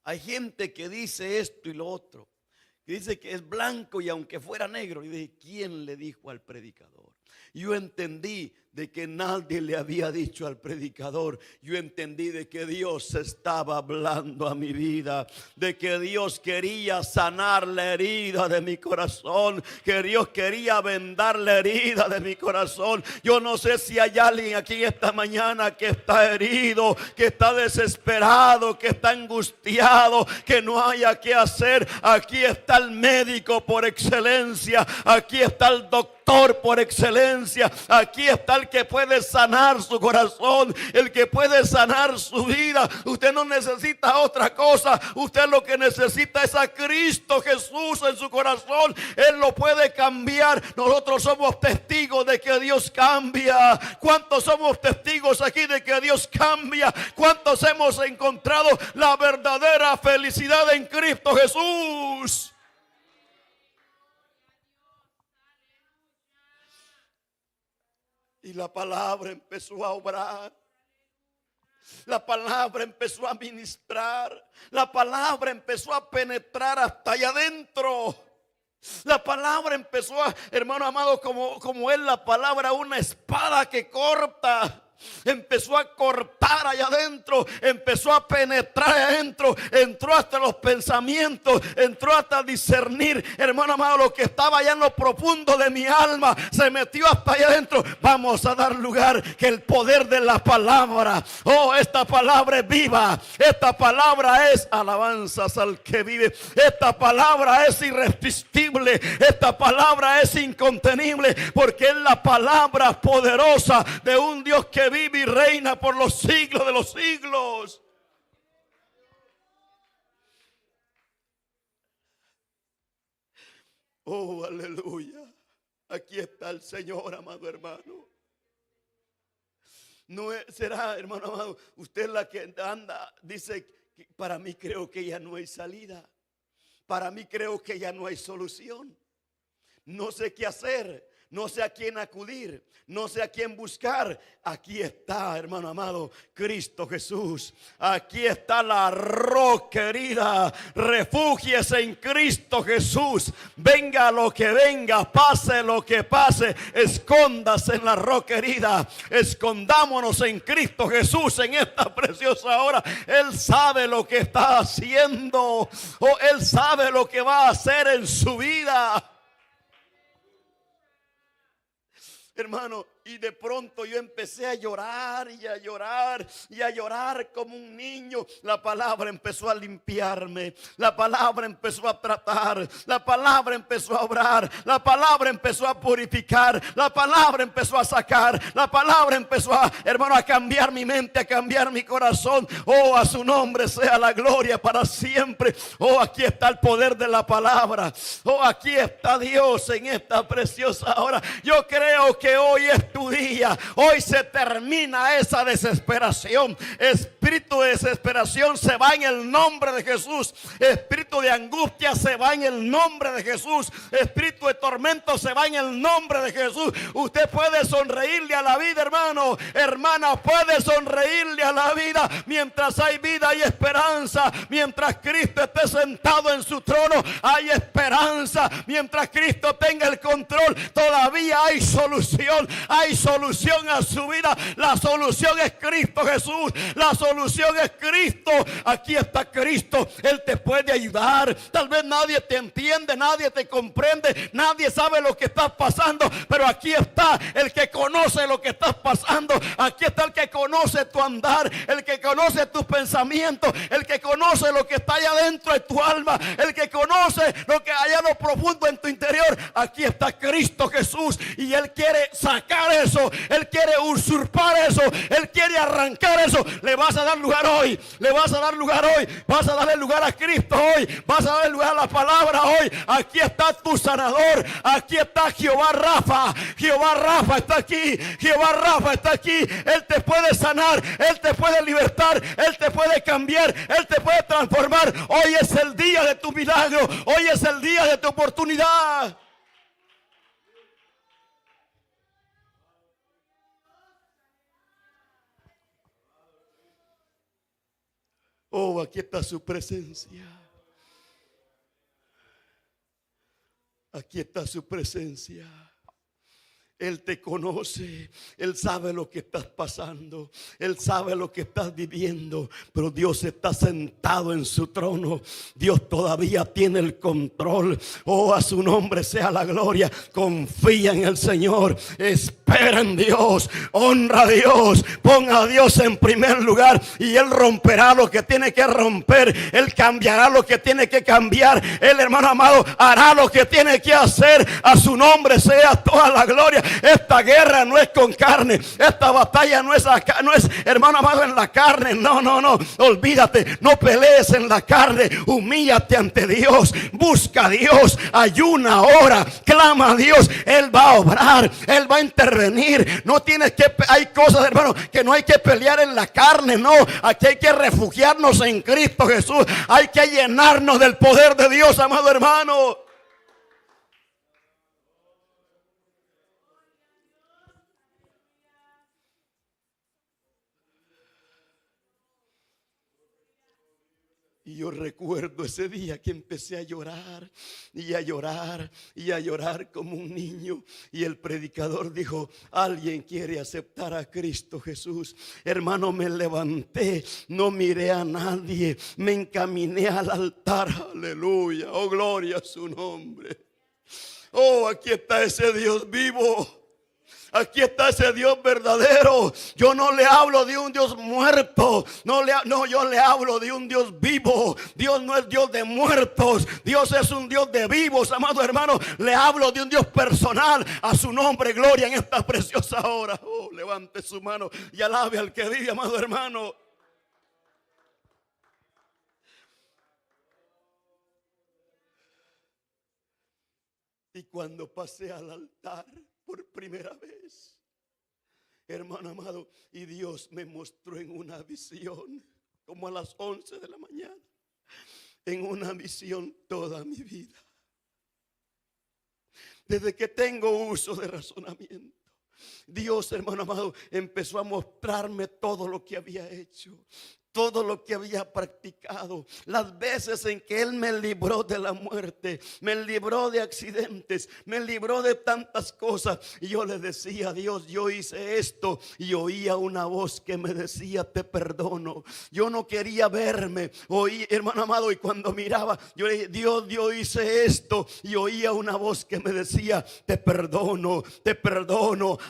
Hay gente que dice esto y lo otro, que dice que es blanco y aunque fuera negro. Y dije, ¿quién le dijo al predicador? Yo entendí de que nadie le había dicho al predicador. Yo entendí de que Dios estaba hablando a mi vida, de que Dios quería sanar la herida de mi corazón, que Dios quería vendar la herida de mi corazón. Yo no sé si hay alguien aquí esta mañana que está herido, que está desesperado, que está angustiado, que no haya qué hacer. Aquí está el médico por excelencia, aquí está el doctor por excelencia, aquí está el que puede sanar su corazón, el que puede sanar su vida. Usted no necesita otra cosa, usted lo que necesita es a Cristo Jesús en su corazón. Él lo puede cambiar. Nosotros somos testigos de que Dios cambia. ¿Cuántos somos testigos aquí de que Dios cambia? ¿Cuántos hemos encontrado la verdadera felicidad en Cristo Jesús? Y la palabra empezó a obrar. La palabra empezó a ministrar. La palabra empezó a penetrar hasta allá adentro. La palabra empezó a, hermano amado, como es la palabra, una espada que corta. Empezó a cortar allá adentro, empezó a penetrar allá adentro, entró hasta los pensamientos, entró hasta discernir, hermano amado, lo que estaba allá en lo profundo de mi alma, se metió hasta allá adentro. Vamos a dar lugar que el poder de la palabra, oh, esta palabra es viva, esta palabra es alabanzas al que vive, esta palabra es irresistible, esta palabra es incontenible, porque es la palabra poderosa de un Dios que vive y reina por los siglos de los siglos. Oh, aleluya. Aquí está el Señor, amado hermano. No será, hermano amado, usted la que anda, dice, para mí creo que ya no hay salida. Para mí creo que ya no hay solución. No sé qué hacer. No sé a quién acudir, no sé a quién buscar. Aquí está, hermano amado, Cristo Jesús. Aquí está la roca herida. Refúgiese en Cristo Jesús. Venga lo que venga, pase lo que pase, escóndase en la roca herida. Escondámonos en Cristo Jesús en esta preciosa hora. Él sabe lo que está haciendo. O Él sabe lo que va a hacer en su vida. Hermano, y de pronto yo empecé a llorar y a llorar y a llorar como un niño. La palabra empezó a limpiarme. La palabra empezó a tratar. La palabra empezó a obrar. La palabra empezó a purificar. La palabra empezó a sacar. La palabra empezó a, hermano, a cambiar mi mente, a cambiar mi corazón. Oh, a su nombre sea la gloria para siempre. Oh, aquí está el poder de la palabra. Oh, aquí está Dios en esta preciosa hora. Yo creo que hoy es tu día. Hoy se termina esa desesperación. Espíritu de desesperación se va en el nombre de Jesús. Espíritu de angustia se va en el nombre de Jesús. Espíritu de tormento se va en el nombre de Jesús. Usted puede sonreírle a la vida, hermano. Hermana, puede sonreírle a la vida. Mientras hay vida hay esperanza. Mientras Cristo esté sentado en su trono hay esperanza. Mientras Cristo tenga el control todavía hay solución. Hay solución a su vida. La solución es Cristo Jesús. La solución es Cristo. Aquí está Cristo. Él te puede ayudar. Tal vez nadie te entiende, nadie te comprende, nadie sabe lo que estás pasando, pero aquí está el que conoce lo que estás pasando. Aquí está el que conoce tu andar, el que conoce tus pensamientos, el que conoce lo que está allá dentro de tu alma, el que conoce lo que hay en lo profundo en tu interior. Aquí está Cristo Jesús y Él quiere sacar eso, Él quiere usurpar eso, Él quiere arrancar eso. Le vas a dar lugar hoy, le vas a dar lugar hoy, vas a darle lugar a Cristo hoy, vas a darle lugar a la palabra hoy. Aquí está tu sanador, aquí está Jehová Rafa. Jehová Rafa está aquí, Jehová Rafa está aquí. Él te puede sanar, Él te puede libertar, Él te puede cambiar, Él te puede transformar. Hoy es el día de tu milagro, hoy es el día de tu oportunidad. Oh, aquí está su presencia. Aquí está su presencia. Él te conoce, Él sabe lo que estás pasando, Él sabe lo que estás viviendo, pero Dios está sentado en su trono. Dios todavía tiene el control. Oh, a su nombre sea la gloria. Confía en el Señor, espera en Dios, honra a Dios, ponga a Dios en primer lugar y Él romperá lo que tiene que romper. Él cambiará lo que tiene que cambiar. Él, hermano amado, hará lo que tiene que hacer. A su nombre sea toda la gloria. Esta guerra no es con carne, esta batalla no es, hermano amado, en la carne. No, olvídate, no pelees en la carne. Humíllate ante Dios, busca a Dios, ayuna, ora, clama a Dios. Él va a obrar, Él va a intervenir. No tienes que, hay cosas, hermano, que no hay que pelear en la carne. No, aquí hay que refugiarnos en Cristo Jesús. Hay que llenarnos del poder de Dios, amado hermano. Y yo recuerdo ese día que empecé a llorar y a llorar y a llorar como un niño. Y el predicador dijo: alguien quiere aceptar a Cristo Jesús. Hermano, me levanté, no miré a nadie, me encaminé al altar. Aleluya, oh gloria a su nombre. Oh, aquí está ese Dios vivo. Aquí está ese Dios verdadero. Yo no le hablo de un Dios muerto. Yo le hablo de un Dios vivo. Dios no es Dios de muertos. Dios es un Dios de vivos, amado hermano. Le hablo de un Dios personal. A su nombre, gloria en esta preciosa hora. Oh, levante su mano y alabe al que vive, amado hermano. Y cuando pasé al altar por primera vez, hermano amado, y Dios me mostró en una visión, como a las 11 de la mañana, en una visión toda mi vida, desde que tengo uso de razonamiento, Dios, hermano amado, empezó a mostrarme todo lo que había hecho, todo lo que había practicado, las veces en que Él me libró de la muerte, me libró de accidentes, me libró de tantas cosas. Y yo le decía a Dios: yo hice esto. Y oía una voz que me decía: te perdono. Yo no quería verme, oí, hermano amado, y cuando miraba, yo le dije: Dios, yo hice esto. Y oía una voz que me decía: te perdono,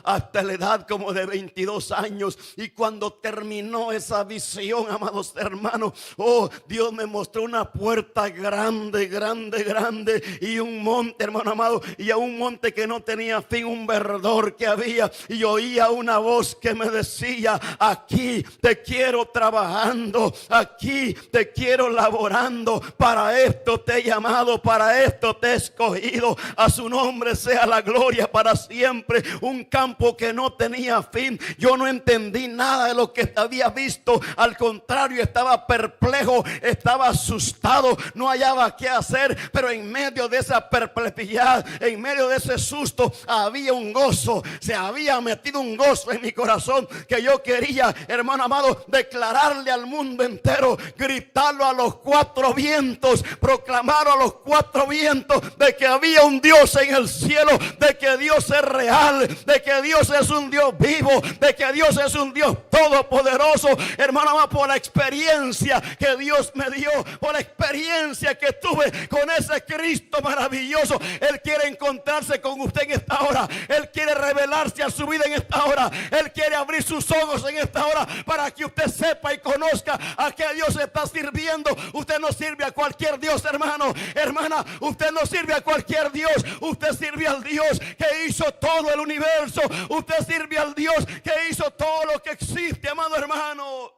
hasta la edad como de 22 años. Y cuando terminó esa visión, amados hermanos, oh, Dios me mostró una puerta grande, grande, grande, y un monte, hermano amado, y a un monte que no tenía fin, un verdor que había. Y oía una voz que me decía: aquí te quiero trabajando, aquí te quiero laborando, para esto te he llamado, para esto te he escogido. A su nombre sea la gloria para siempre. Un campo que no tenía fin. Yo no entendí nada de lo que había visto. Al contrario, estaba perplejo, estaba asustado, no hallaba qué hacer. Pero en medio de esa perplejidad, en medio de ese susto, había un gozo. Se había metido un gozo en mi corazón que yo quería, hermano amado, declararle al mundo entero, gritarlo a los cuatro vientos, proclamarlo a los cuatro vientos, de que había un Dios en el cielo, de que Dios es real, de que Dios es un Dios vivo, de que Dios es un Dios todopoderoso. Hermano amado, por la experiencia que Dios me dio, por la experiencia que tuve con ese Cristo maravilloso, Él quiere encontrarse con usted en esta hora. Él quiere revelarse a su vida en esta hora. Él quiere abrir sus ojos en esta hora para que usted sepa y conozca a qué Dios está sirviendo. Usted no sirve a cualquier Dios, hermano, hermana. Usted no sirve a cualquier Dios. Usted sirve al Dios que hizo todo el universo. Usted sirve al Dios que hizo todo lo que existe, amado hermano.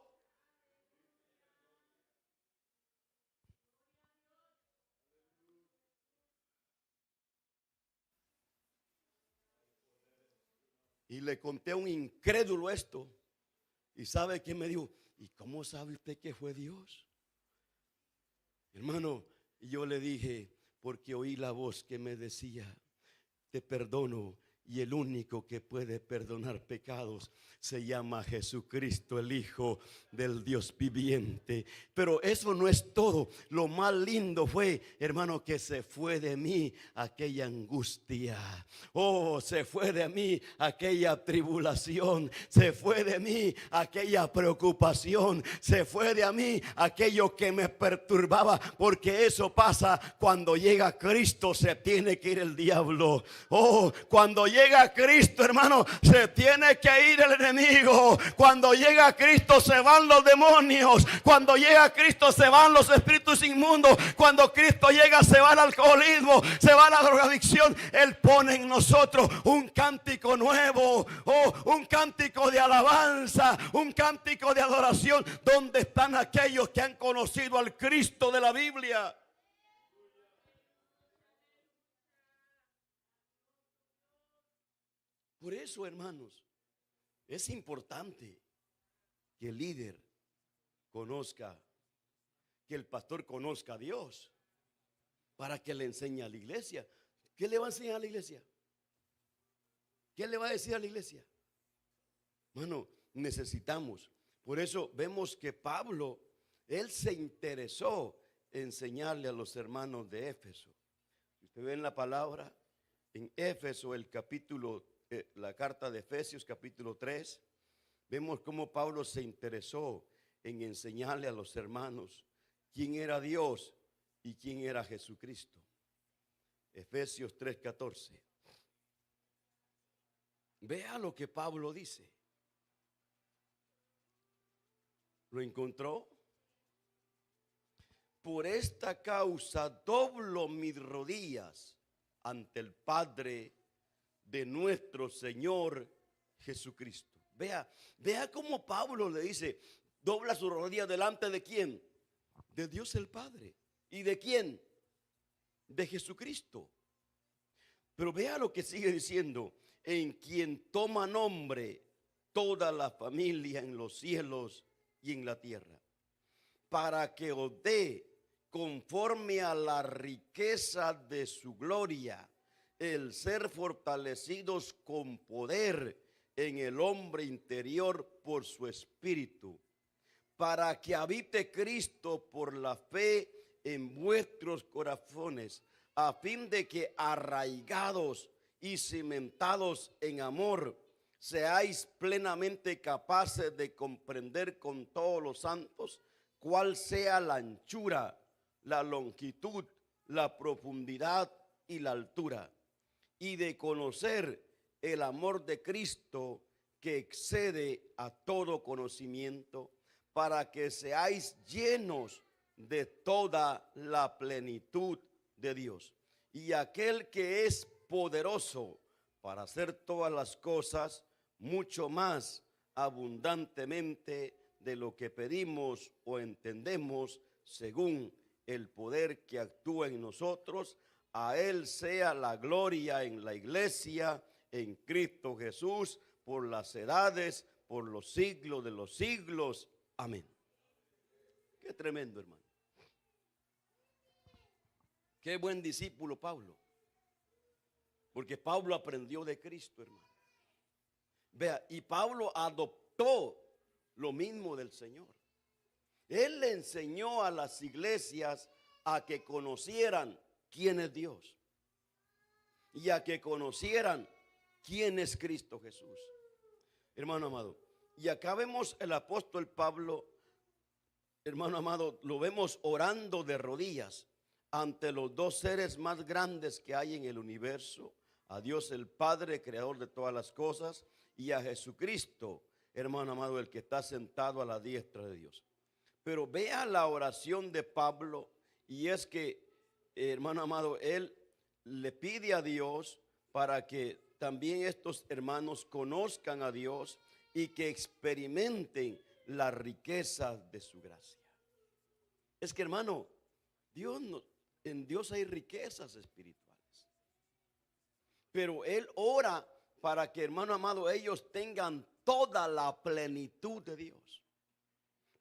Y le conté a un incrédulo esto. Y sabe que me dijo: ¿y cómo sabe usted que fue Dios, hermano? Y yo le dije: porque oí la voz que me decía: te perdono. Y el único que puede perdonar pecados se llama Jesucristo, el Hijo del Dios viviente. Pero eso no es todo. Lo más lindo fue, hermano, que se fue de mí aquella angustia. Oh, se fue de mí aquella tribulación. Se fue de mí aquella preocupación. Se fue de mí aquello que me perturbaba. Porque eso pasa cuando llega Cristo. Se tiene que ir el diablo. Oh, cuando llega Cristo, hermano, se tiene que ir el enemigo. Cuando llega Cristo se van los demonios. Cuando llega Cristo se van los espíritus inmundos. Cuando Cristo llega se va el alcoholismo, se va la drogadicción. Él pone en nosotros un cántico nuevo, un cántico de alabanza, un cántico de adoración. ¿Dónde están aquellos que han conocido al Cristo de la Biblia? Por eso, hermanos, es importante que el líder conozca, que el pastor conozca a Dios, para que le enseñe a la iglesia. ¿Qué le va a enseñar a la iglesia? ¿Qué le va a decir a la iglesia? Bueno, necesitamos. Por eso vemos que Pablo, él se interesó en enseñarle a los hermanos de Éfeso. Si usted ve en la palabra, en Éfeso, el capítulo, la carta de Efesios, capítulo 3, vemos cómo Pablo se interesó en enseñarle a los hermanos quién era Dios y quién era Jesucristo. Efesios 3:14. Vea lo que Pablo dice. ¿Lo encontró? Por esta causa doblo mis rodillas ante el Padre de nuestro Señor Jesucristo. Vea cómo Pablo le dice, dobla su rodilla delante de quién, de Dios el Padre. ¿Y de quién? De Jesucristo. Pero vea lo que sigue diciendo, en quien toma nombre toda la familia en los cielos y en la tierra, para que os dé conforme a la riqueza de su gloria el ser fortalecidos con poder en el hombre interior por su espíritu, para que habite Cristo por la fe en vuestros corazones, a fin de que arraigados y cimentados en amor, seáis plenamente capaces de comprender con todos los santos cuál sea la anchura, la longitud, la profundidad y la altura, y de conocer el amor de Cristo que excede a todo conocimiento, para que seáis llenos de toda la plenitud de Dios. Y aquel que es poderoso para hacer todas las cosas mucho más abundantemente de lo que pedimos o entendemos, según el poder que actúa en nosotros, a Él sea la gloria en la iglesia, en Cristo Jesús, por las edades, por los siglos de los siglos. Amén. Qué tremendo, hermano. Qué buen discípulo Pablo. Porque Pablo aprendió de Cristo, hermano. Vea, y Pablo adoptó lo mismo del Señor. Él le enseñó a las iglesias a que conocieran quién es Dios y a que conocieran quién es Cristo Jesús. Hermano amado, y acá vemos el apóstol Pablo, hermano amado, lo vemos orando de rodillas ante los dos seres más grandes que hay en el universo, a Dios el Padre, creador de todas las cosas, y a Jesucristo, hermano amado, el que está sentado a la diestra de Dios. Pero vea la oración de Pablo, y es que, hermano amado, él le pide a Dios para que también estos hermanos conozcan a Dios y que experimenten la riqueza de su gracia. Es que, hermano, en Dios hay riquezas espirituales. Pero él ora para que, hermano amado, ellos tengan toda la plenitud de Dios,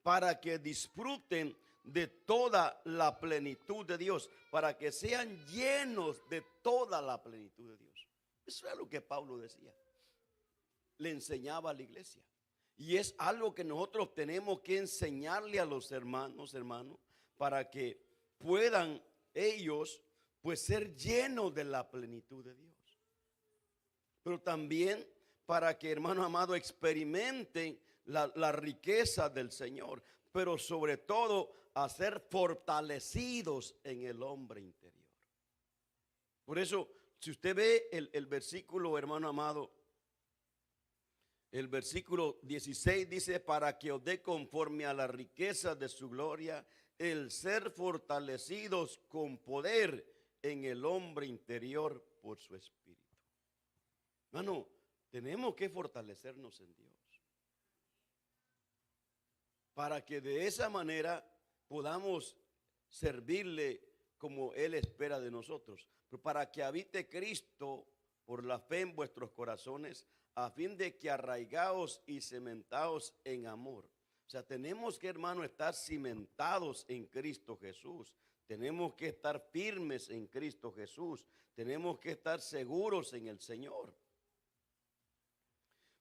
para que disfruten de toda la plenitud de Dios, para que sean llenos de toda la plenitud de Dios. Eso es lo que Pablo decía, le enseñaba a la iglesia. Y es algo que nosotros tenemos que enseñarle a los hermanos, para que puedan ellos pues ser llenos de la plenitud de Dios. Pero también para que, hermano amado, experimenten la riqueza del Señor, pero sobre todo a ser fortalecidos en el hombre interior. Por eso, si usted ve el versículo, hermano amado, el versículo 16 dice, para que os dé conforme a la riqueza de su gloria, el ser fortalecidos con poder en el hombre interior por su espíritu. Hermano, tenemos que fortalecernos en Dios, para que de esa manera podamos servirle como Él espera de nosotros. Pero para que habite Cristo por la fe en vuestros corazones, a fin de que arraigaos y cimentaos en amor. O sea, tenemos que, hermano, estar cimentados en Cristo Jesús. Tenemos que estar firmes en Cristo Jesús. Tenemos que estar seguros en el Señor.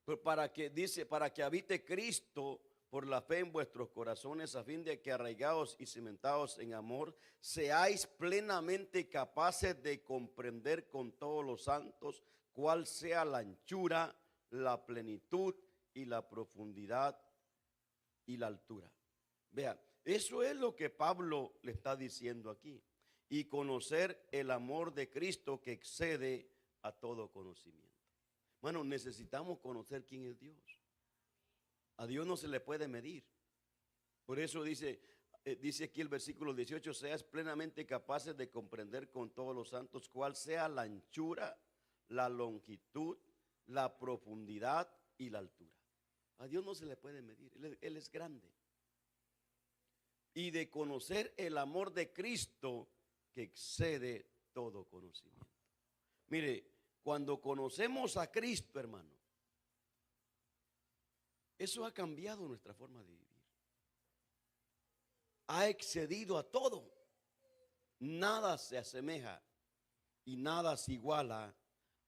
Pero para que habite Cristo por la fe en vuestros corazones, a fin de que arraigados y cimentados en amor, seáis plenamente capaces de comprender con todos los santos cuál sea la anchura, la plenitud y la profundidad y la altura. Vea, eso es lo que Pablo le está diciendo aquí. Y conocer el amor de Cristo que excede a todo conocimiento. Bueno, necesitamos conocer quién es Dios. A Dios no se le puede medir. Por eso dice aquí el versículo 18, seas plenamente capaces de comprender con todos los santos cuál sea la anchura, la longitud, la profundidad y la altura. A Dios no se le puede medir, Él es grande. Y de conocer el amor de Cristo que excede todo conocimiento. Mire, cuando conocemos a Cristo, hermano, eso ha cambiado nuestra forma de vivir. Ha excedido a todo. Nada se asemeja y nada se iguala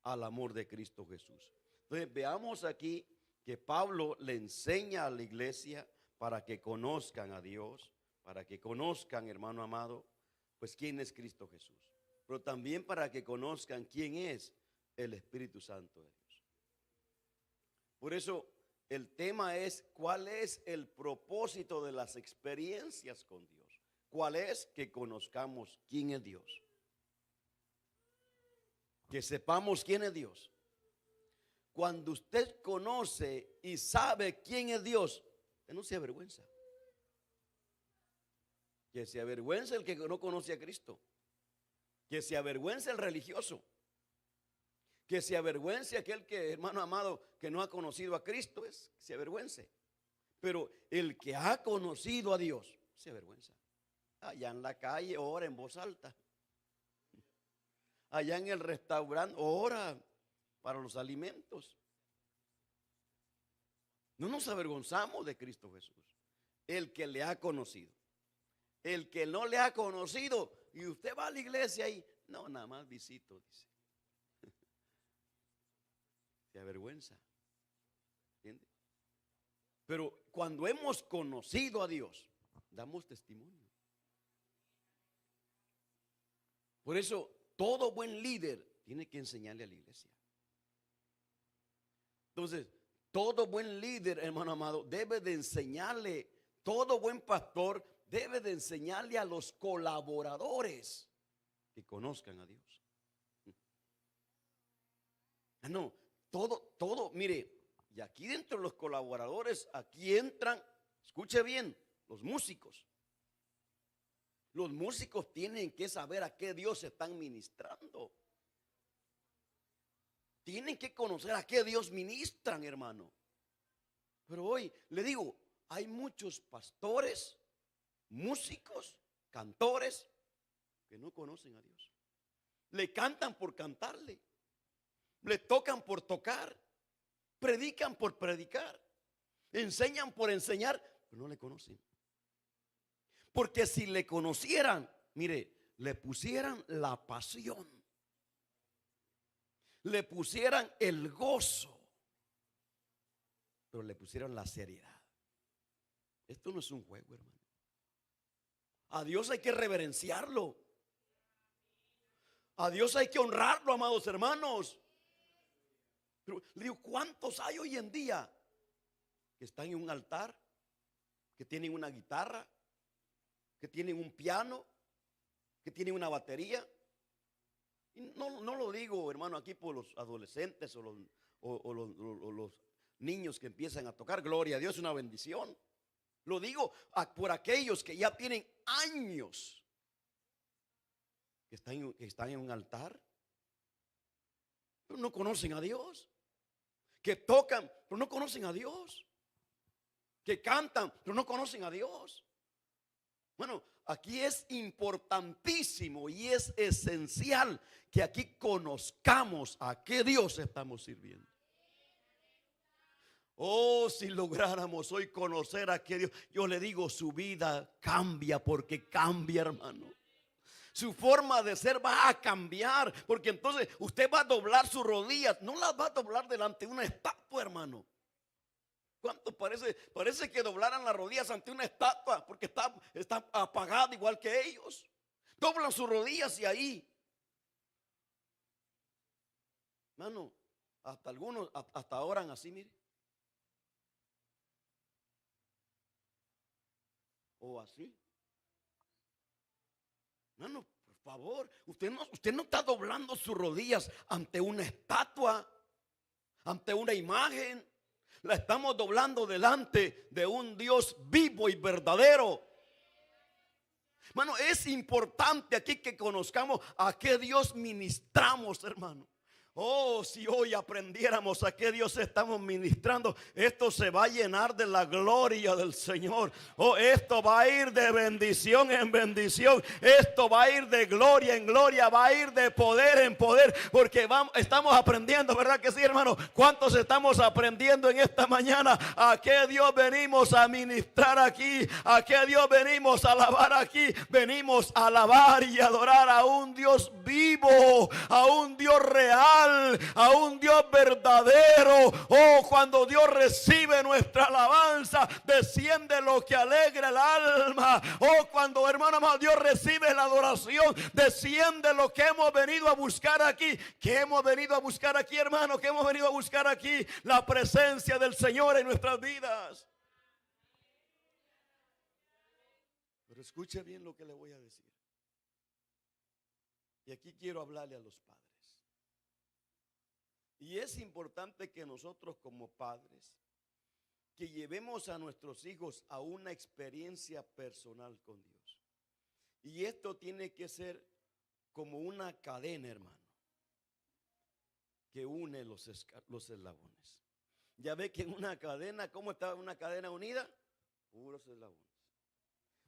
al amor de Cristo Jesús. Entonces veamos aquí que Pablo le enseña a la iglesia para que conozcan a Dios, para que conozcan, hermano amado, pues quién es Cristo Jesús. Pero también para que conozcan quién es el Espíritu Santo de Dios. Por eso el tema es cuál es el propósito de las experiencias con Dios. ¿Cuál es? Que conozcamos quién es Dios. Que sepamos quién es Dios. Cuando usted conoce y sabe quién es Dios, usted no se avergüenza. Que se avergüenza el que no conoce a Cristo. Que se avergüenza el religioso. Que se avergüence aquel que, hermano amado, que no ha conocido a Cristo, se avergüence. Pero el que ha conocido a Dios, se avergüenza. Allá en la calle ora en voz alta. Allá en el restaurante ora para los alimentos. No nos avergonzamos de Cristo Jesús. El que le ha conocido. El que no le ha conocido y usted va a la iglesia y no, nada más visito, dice. Se avergüenza. ¿Entiende? Pero cuando hemos conocido a Dios, damos testimonio. Por eso, todo buen líder tiene que enseñarle a la iglesia. Entonces, todo buen líder, hermano amado, debe de enseñarle, todo buen pastor debe de enseñarle a los colaboradores que conozcan a Dios. No, todo, mire, y aquí dentro de los colaboradores, aquí entran, escuche bien, los músicos. Los músicos tienen que saber a qué Dios están ministrando. Tienen que conocer a qué Dios ministran, hermano. Pero hoy le digo, hay muchos pastores, músicos, cantores que no conocen a Dios. Le cantan por cantarle. Le tocan por tocar, predican por predicar, enseñan por enseñar, pero no le conocen. Porque si le conocieran, mire, le pusieran la pasión, le pusieran el gozo, pero le pusieran la seriedad. Esto no es un juego, hermano. A Dios hay que reverenciarlo. A Dios hay que honrarlo, amados hermanos. Pero le digo, ¿cuántos hay hoy en día que están en un altar, que tienen una guitarra, que tienen un piano, que tienen una batería? Y no lo digo, hermano, aquí por los adolescentes o los niños que empiezan a tocar. Gloria a Dios, es una bendición. Lo digo por aquellos que ya tienen años que están en un altar, pero no conocen a Dios. Que tocan, pero no conocen a Dios. Que cantan, pero no conocen a Dios. Bueno, aquí es importantísimo y es esencial que aquí conozcamos a qué Dios estamos sirviendo. Oh, si lográramos hoy conocer a qué Dios, yo le digo, su vida cambia, porque cambia, hermano. Su forma de ser va a cambiar, porque entonces usted va a doblar sus rodillas, no las va a doblar delante de una estatua, hermano. ¿Cuántos parece que doblaran las rodillas ante una estatua porque está apagada igual que ellos? Doblan sus rodillas y ahí, hermano, hasta algunos hasta oran así, mire. O así. Hermano, por favor, usted no está doblando sus rodillas ante una estatua, ante una imagen. La estamos doblando delante de un Dios vivo y verdadero. Hermano, es importante aquí que conozcamos a qué Dios ministramos, hermano. Oh, si hoy aprendiéramos a qué Dios estamos ministrando, esto se va a llenar de la gloria del Señor. Oh, esto va a ir de bendición en bendición. Esto va a ir de gloria en gloria, va a ir de poder en poder, porque estamos aprendiendo, ¿verdad que sí, hermano? ¿Cuántos estamos aprendiendo en esta mañana? ¿A qué Dios venimos a ministrar aquí? ¿A qué Dios venimos a alabar aquí? Venimos a alabar y adorar a un Dios vivo, a un Dios real, a un Dios verdadero. Oh, cuando Dios recibe nuestra alabanza, desciende lo que alegra el alma. Oh, cuando, hermano amado, Dios recibe la adoración, desciende lo que hemos venido a buscar aquí. ¿Qué hemos venido a buscar aquí, hermano? ¿Qué hemos venido a buscar aquí? La presencia del Señor en nuestras vidas. Pero escuche bien lo que le voy a decir. Y aquí quiero hablarle a los padres. Y es importante que nosotros como padres, que llevemos a nuestros hijos a una experiencia personal con Dios. Y esto tiene que ser como una cadena, hermano, que une los eslabones. Ya ve que en una cadena, ¿cómo está una cadena unida? Puros eslabones.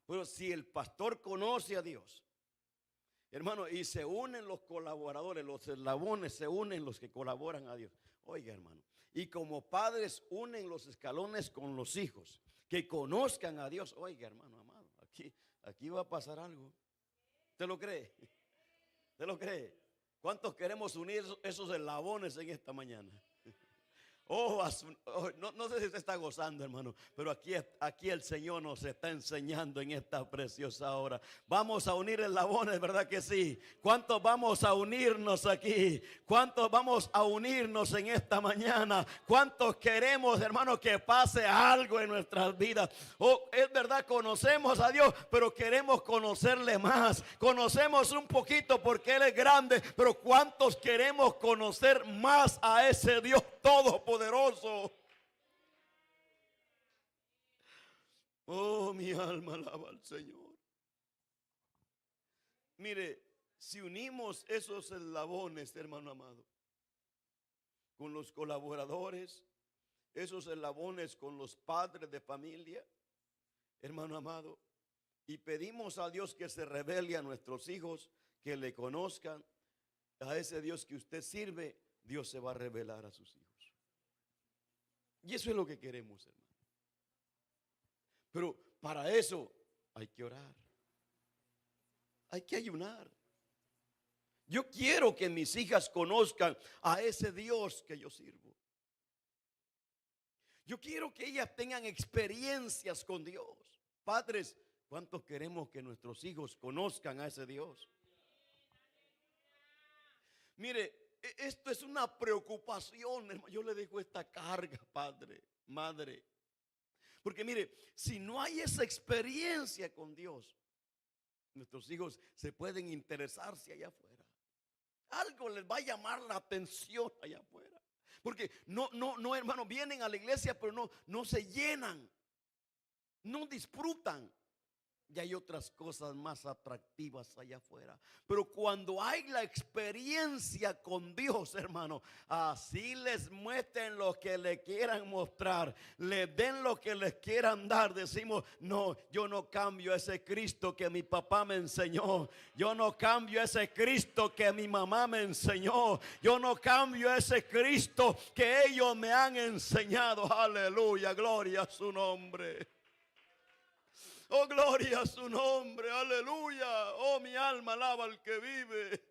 Pero si el pastor conoce a Dios, hermano, y se unen los colaboradores, los eslabones se unen los que colaboran a Dios. Oiga, hermano, y como padres unen los escalones con los hijos, que conozcan a Dios. Oiga, hermano amado, aquí va a pasar algo. ¿Usted lo cree? ¿Usted lo cree? ¿Cuántos queremos unir esos eslabones en esta mañana? No sé si usted está gozando, hermano, pero aquí el Señor nos está enseñando en esta preciosa hora. Vamos a unir eslabones, ¿verdad que sí? ¿Cuántos vamos a unirnos aquí? ¿Cuántos vamos a unirnos en esta mañana? ¿Cuántos queremos, hermano, que pase algo en nuestras vidas? Es verdad, conocemos a Dios, pero queremos conocerle más. Conocemos un poquito porque Él es grande, pero ¿cuántos queremos conocer más a ese Dios todopoderoso? Oh, mi alma alaba al Señor. Mire, si unimos esos eslabones, hermano amado, con los colaboradores, esos eslabones con los padres de familia, hermano amado, y pedimos a Dios que se revele a nuestros hijos, que le conozcan, a ese Dios que usted sirve, Dios se va a revelar a sus hijos. Y eso es lo que queremos, hermano. Pero para eso hay que orar. Hay que ayunar. Yo quiero que mis hijas conozcan a ese Dios que yo sirvo. Yo quiero que ellas tengan experiencias con Dios. Padres, ¿cuántos queremos que nuestros hijos conozcan a ese Dios? Mire, esto es una preocupación, hermano. Yo le dejo esta carga, padre, madre. Porque mire, si no hay esa experiencia con Dios, nuestros hijos se pueden interesarse allá afuera. Algo les va a llamar la atención allá afuera. Porque no, hermano, vienen a la iglesia, pero no se llenan, no disfrutan. Y hay otras cosas más atractivas allá afuera. Pero cuando hay la experiencia con Dios, hermano, así les muestren lo que le quieran mostrar, les den lo que les quieran dar. Decimos, no, yo no cambio ese Cristo que mi papá me enseñó. Yo no cambio ese Cristo que mi mamá me enseñó. Yo no cambio ese Cristo que ellos me han enseñado. Aleluya, gloria a su nombre. Oh, gloria a su nombre, aleluya. Oh, mi alma alaba al que vive.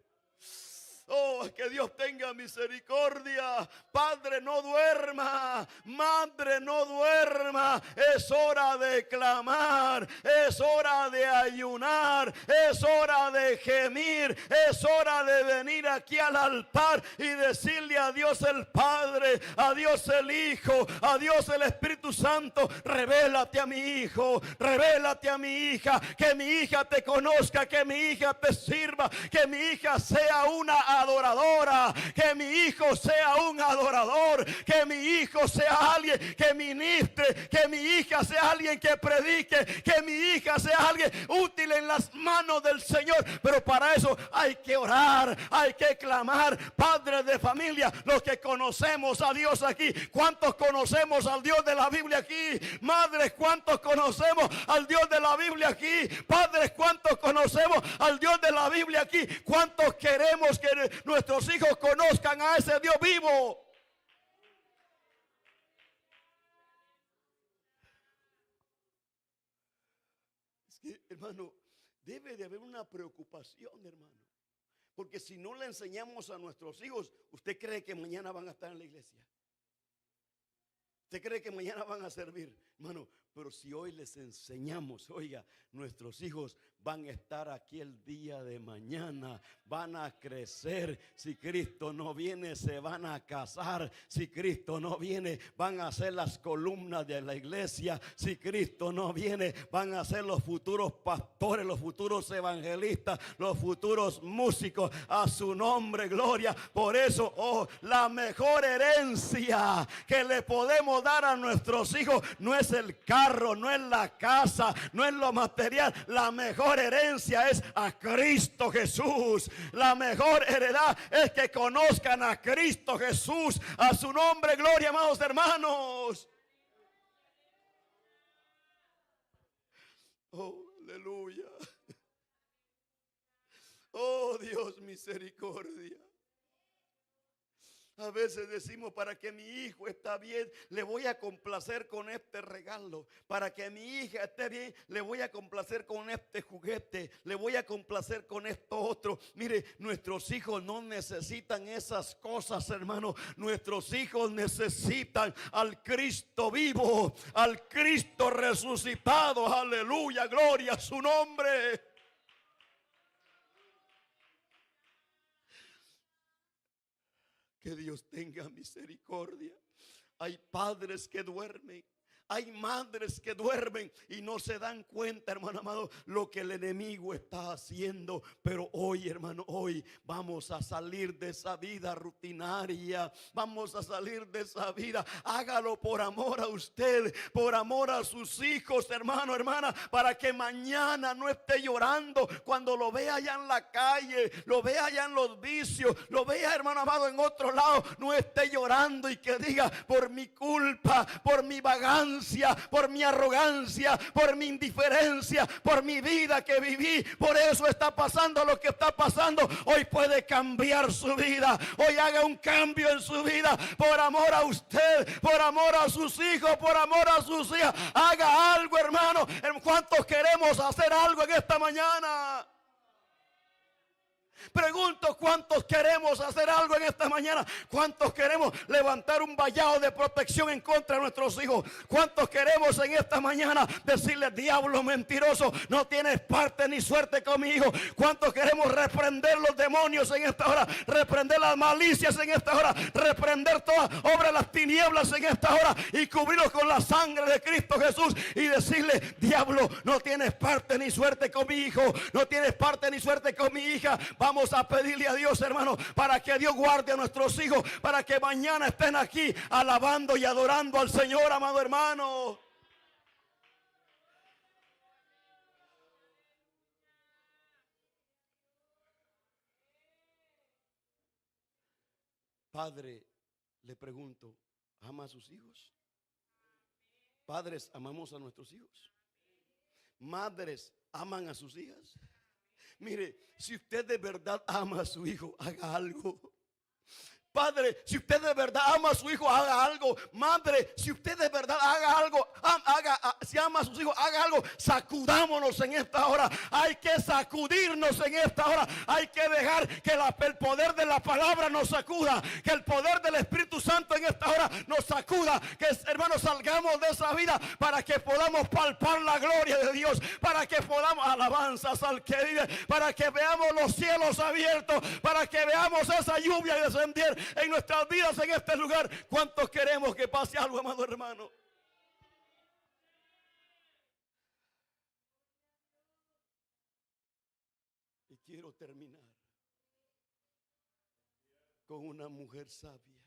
Oh, que Dios tenga misericordia. Padre, no duerma. Madre, no duerma. Es hora de clamar. Es hora de ayunar. Es hora de gemir. Es hora de venir aquí al altar y decirle a Dios el Padre, a Dios el Hijo, a Dios el Espíritu Santo: revélate a mi hijo, revélate a mi hija, que mi hija te conozca, que mi hija te sirva, que mi hija sea una adoradora, que mi hijo sea un adorador, que mi hijo sea alguien que ministre, que mi hija sea alguien que predique, que mi hija sea alguien útil en las manos del Señor. Pero para eso hay que orar, hay que clamar. Padres de familia, los que conocemos a Dios aquí, ¿cuántos conocemos al Dios de la Biblia aquí? Madres, ¿cuántos conocemos al Dios de la Biblia aquí? Padres, ¿cuántos conocemos al Dios de la Biblia aquí? ¿Cuántos queremos que nuestros hijos conozcan a ese Dios vivo? Es que, hermano, debe de haber una preocupación, hermano. Porque si no le enseñamos a nuestros hijos, ¿usted cree que mañana van a estar en la iglesia? ¿Usted cree que mañana van a servir? Hermano, pero si hoy les enseñamos, oiga, nuestros hijos van a estar aquí el día de mañana, van a crecer. Si Cristo no viene, se van a casar. Si Cristo no viene, van a ser las columnas de la iglesia. Si Cristo no viene, van a ser los futuros pastores, los futuros evangelistas, los futuros músicos. A su nombre, gloria. Por eso, oh, la mejor herencia que le podemos dar a nuestros hijos no es el carro, no es la casa, no es lo material. La mejor herencia es a Cristo Jesús. La mejor heredad es que conozcan a Cristo Jesús. A su nombre, gloria, amados hermanos. Oh, aleluya. Oh, Dios, misericordia. A veces decimos: para que mi hijo esté bien, le voy a complacer con este regalo. Para que mi hija esté bien, le voy a complacer con este juguete. Le voy a complacer con esto otro. Mire, nuestros hijos no necesitan esas cosas, hermano. Nuestros hijos necesitan al Cristo vivo, al Cristo resucitado. Aleluya, gloria a su nombre. Que Dios tenga misericordia. Hay padres que duermen. Hay madres que duermen y no se dan cuenta, hermano amado, lo que el enemigo está haciendo. Pero hoy, hermano, hoy vamos a salir de esa vida rutinaria. Vamos a salir de esa vida. Hágalo por amor a usted, por amor a sus hijos, hermano, hermana, para que mañana no esté llorando cuando lo vea allá en la calle, lo vea allá en los vicios, lo vea, hermano amado, en otro lado. No esté llorando y que diga: por mi culpa, por mi vagancia, por mi arrogancia, por mi indiferencia, por mi vida que viví, por eso está pasando lo que está pasando. Hoy puede cambiar su vida. Hoy haga un cambio en su vida por amor a usted, por amor a sus hijos, por amor a sus hijas. Haga algo, hermano. ¿Cuántos queremos hacer algo en esta mañana? Pregunto: ¿cuántos queremos hacer algo en esta mañana? ¿Cuántos queremos levantar un vallado de protección en contra de nuestros hijos? ¿Cuántos queremos en esta mañana decirle: diablo mentiroso, no tienes parte ni suerte con mi hijo? ¿Cuántos queremos reprender los demonios en esta hora? Reprender las malicias en esta hora, reprender toda obra de las tinieblas en esta hora y cubrirlos con la sangre de Cristo Jesús y decirle: diablo, no tienes parte ni suerte con mi hijo, no tienes parte ni suerte con mi hija. Vamos a pedirle a Dios, hermano, para que Dios guarde a nuestros hijos, para que mañana estén aquí alabando y adorando al Señor, amado hermano. Padre, le pregunto: ¿ama a sus hijos? Padres, ¿amamos a nuestros hijos? Madres, ¿aman a sus hijas? Mire, si usted de verdad ama a su hijo, haga algo. Padre, si usted de verdad ama a su hijo, haga algo. Madre, si usted de verdad haga algo, si ama a sus hijos, haga algo. Sacudámonos en esta hora. Hay que sacudirnos en esta hora. Hay que dejar que el poder de la palabra nos sacuda. Que el poder del Espíritu Santo en esta hora nos sacuda. Que, hermanos, salgamos de esa vida para que podamos palpar la gloria de Dios. Para que podamos, alabanzas al que vive. Para que veamos los cielos abiertos. Para que veamos esa lluvia y descender en nuestras vidas en este lugar. ¿Cuántos queremos que pase algo, amado hermano? Y quiero terminar con una mujer sabia,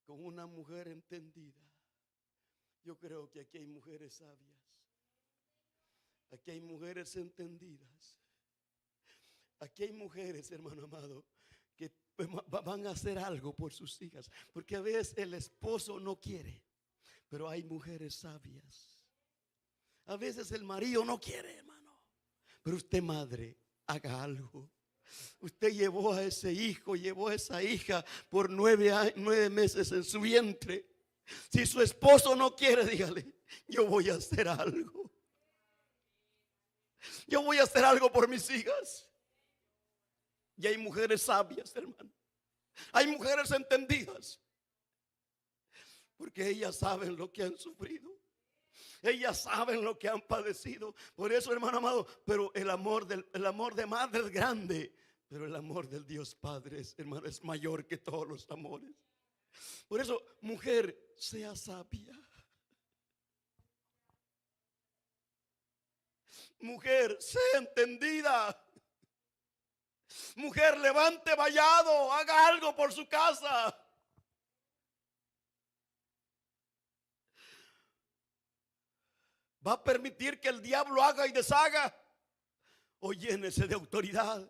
con una mujer entendida. Yo creo que aquí hay mujeres sabias, aquí hay mujeres entendidas, aquí hay mujeres, hermano amado, que van a hacer algo por sus hijas, porque a veces el esposo no quiere, pero hay mujeres sabias. A veces el marido no quiere, hermano, pero usted, madre, haga algo. Usted llevó a ese hijo, llevó a esa hija por 9 meses en su vientre. Si su esposo no quiere, dígale: yo voy a hacer algo. Yo voy a hacer algo por mis hijas. Y hay mujeres sabias, hermano. Hay mujeres entendidas, porque ellas saben lo que han sufrido. Ellas saben lo que han padecido. Por eso, hermano amado, pero el amor de madre es grande, pero el amor del Dios Padre, hermano, es mayor que todos los amores. Por eso, mujer, sea sabia. Mujer, sea entendida. Mujer, levante vallado, haga algo por su casa. ¿Va a permitir que el diablo haga y deshaga? O llénese de autoridad,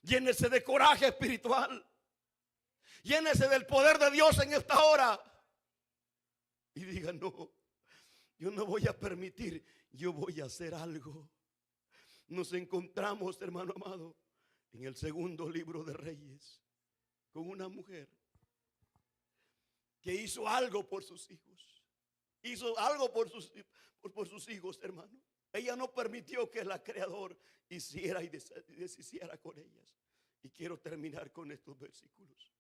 llénese de coraje espiritual, llénese del poder de Dios en esta hora y diga: no, yo no voy a permitir, yo voy a hacer algo. Nos encontramos, hermano amado, en el segundo libro de Reyes, con una mujer que hizo algo por sus hijos. Hizo algo por sus hijos, hermano. Ella no permitió que el Creador hiciera y deshiciera con ellas. Y quiero terminar con estos versículos.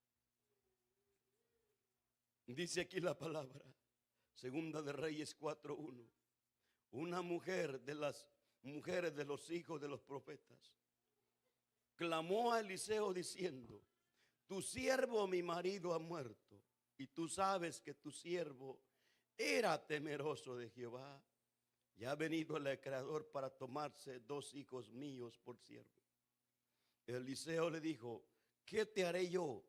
Dice aquí la palabra, segunda de Reyes 4:1. Una mujer de las mujeres de los hijos de los profetas clamó a Eliseo diciendo: tu siervo mi marido ha muerto, y tú sabes que tu siervo era temeroso de Jehová, y ha venido el Creador para tomarse 2 hijos míos por siervo. Eliseo le dijo: ¿qué te haré yo?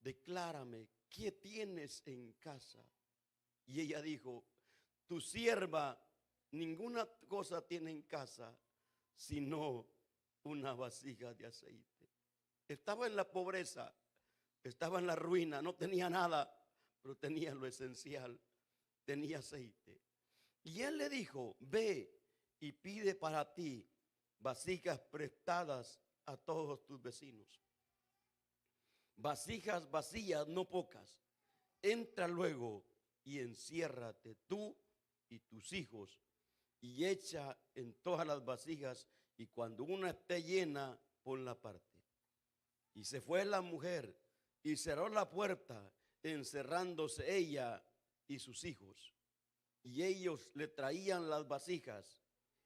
Declárame, ¿qué tienes en casa? Y ella dijo: tu sierva ninguna cosa tiene en casa sino una vasija de aceite. Estaba en la pobreza, estaba en la ruina, no tenía nada, pero tenía lo esencial, tenía aceite. Y él le dijo: ve y pide para ti vasijas prestadas a todos tus vecinos, vasijas vacías, no pocas. Entra luego y enciérrate tú y tus hijos, y echa en todas las vasijas, y cuando una esté llena, ponla aparte. Y se fue la mujer y cerró la puerta, encerrándose ella y sus hijos. Y ellos le traían las vasijas,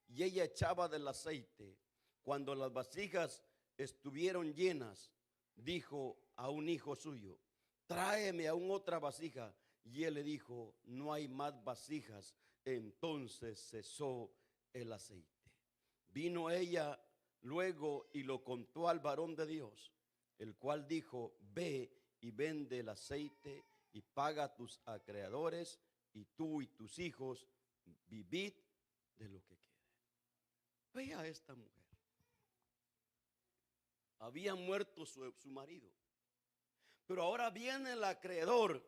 y ella echaba del aceite. Cuando las vasijas estuvieron llenas, dijo a un hijo suyo: tráeme aún otra vasija. Y él le dijo: no hay más vasijas. Entonces cesó el aceite. Vino ella luego y lo contó al varón de Dios, el cual dijo: ve y vende el aceite y paga a tus acreedores, y tú y tus hijos vivid de lo que quede. Ve a esta mujer. Había muerto su marido, pero ahora viene el acreedor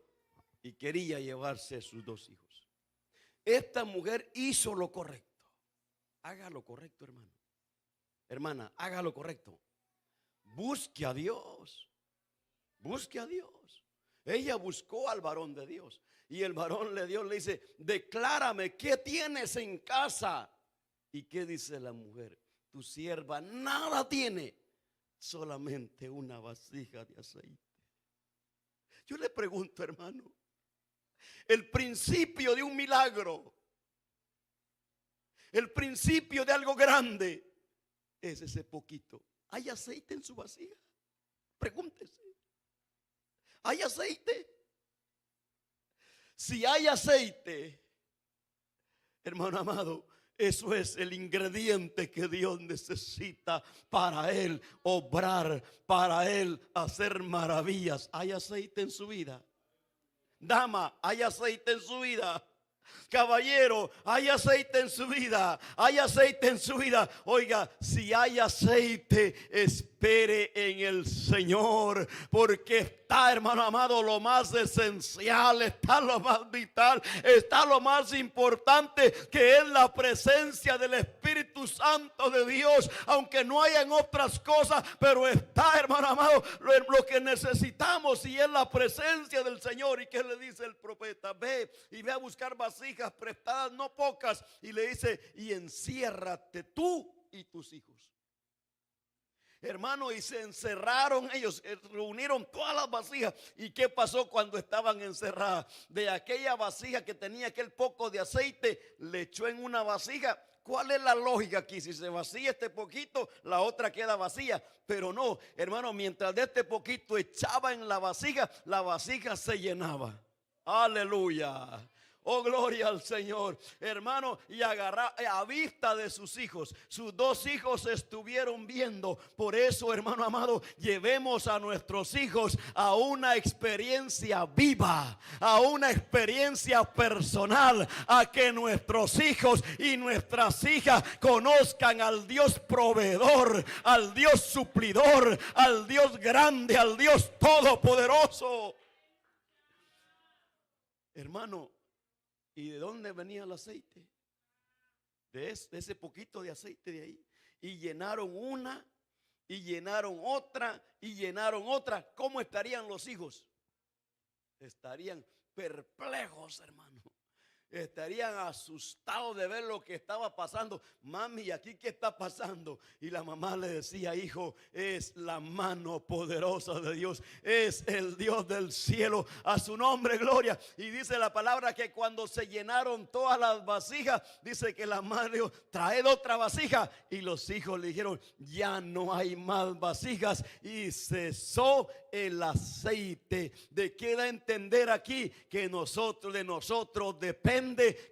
y quería llevarse sus 2 hijos. Esta mujer hizo lo correcto. Haga lo correcto, hermano. Hermana, haga lo correcto. Busque a Dios. Busque a Dios. Ella buscó al varón de Dios. Y el varón le dice, declárame, ¿qué tienes en casa? ¿Y qué dice la mujer? Tu sierva nada tiene, solamente una vasija de aceite. Yo le pregunto, hermano, el principio de un milagro, el principio de algo grande, es ese poquito. ¿Hay aceite en su vasija? Pregúntese. ¿Hay aceite? Si hay aceite, hermano amado, eso es el ingrediente que Dios necesita para Él obrar, para Él hacer maravillas. ¿Hay aceite en su vida? Dama, ¿hay aceite en su vida? Caballero, hay aceite en su vida. Hay aceite en su vida. Oiga, si hay aceite, espere en el Señor, porque está, hermano amado, lo más esencial, está lo más vital, está lo más importante, que es la presencia del Espíritu Santo de Dios. Aunque no hayan otras cosas, pero está, hermano amado, lo que necesitamos, y es la presencia del Señor. ¿Y qué le dice el profeta? Ve y ve a buscar vasijas prestadas, no pocas, y le dice, y enciérrate tú y tus hijos. Hermano, y se encerraron ellos, reunieron todas las vasijas. ¿Y qué pasó cuando estaban encerradas? De aquella vasija que tenía aquel poco de aceite, le echó en una vasija. ¿Cuál es la lógica aquí? Si se vacía este poquito, la otra queda vacía. Pero no, hermano, mientras de este poquito echaba en la vasija se llenaba. Aleluya. Oh, gloria al Señor, hermano. Y agarra a vista de sus hijos. Sus dos hijos estuvieron viendo. Por eso, hermano amado, llevemos a nuestros hijos a una experiencia viva, a una experiencia personal, a que nuestros hijos y nuestras hijas conozcan al Dios proveedor, al Dios suplidor, al Dios grande, al Dios todopoderoso. Hermano, ¿y de dónde venía el aceite? De ese poquito de aceite de ahí. Y llenaron una, y llenaron otra, y llenaron otra. ¿Cómo estarían los hijos? Estarían perplejos, hermano. Estarían asustados de ver lo que estaba pasando. Mami, ¿y aquí qué está pasando? Y la mamá le decía, hijo, es la mano poderosa de Dios, es el Dios del cielo, a su nombre gloria. Y dice la palabra que cuando se llenaron todas las vasijas, dice que la madre dijo, traed otra vasija. Y los hijos le dijeron, ya no hay más vasijas. Y cesó el aceite. ¿De qué da a entender aquí? Que de nosotros depende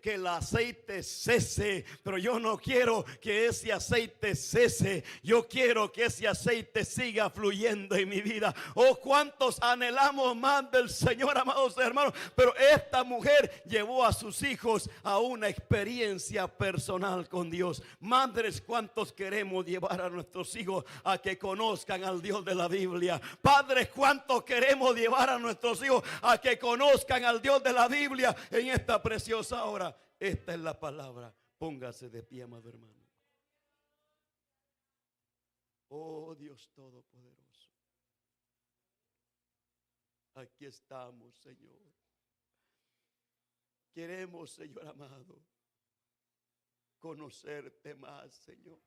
que el aceite cese. Pero yo no quiero que ese aceite cese. Yo quiero que ese aceite siga fluyendo en mi vida. Oh, cuántos anhelamos más del Señor, amados hermanos. Pero esta mujer llevó a sus hijos a una experiencia personal con Dios. Madres, cuántos queremos llevar a nuestros hijos a que conozcan al Dios de la Biblia. Padres, cuántos queremos llevar a nuestros hijos a que conozcan al Dios de la Biblia en esta preciosa hora. Esta es la palabra. Póngase de pie, amado hermano. Oh, Dios todopoderoso, aquí estamos, Señor. Queremos, Señor amado, conocerte más, Señor.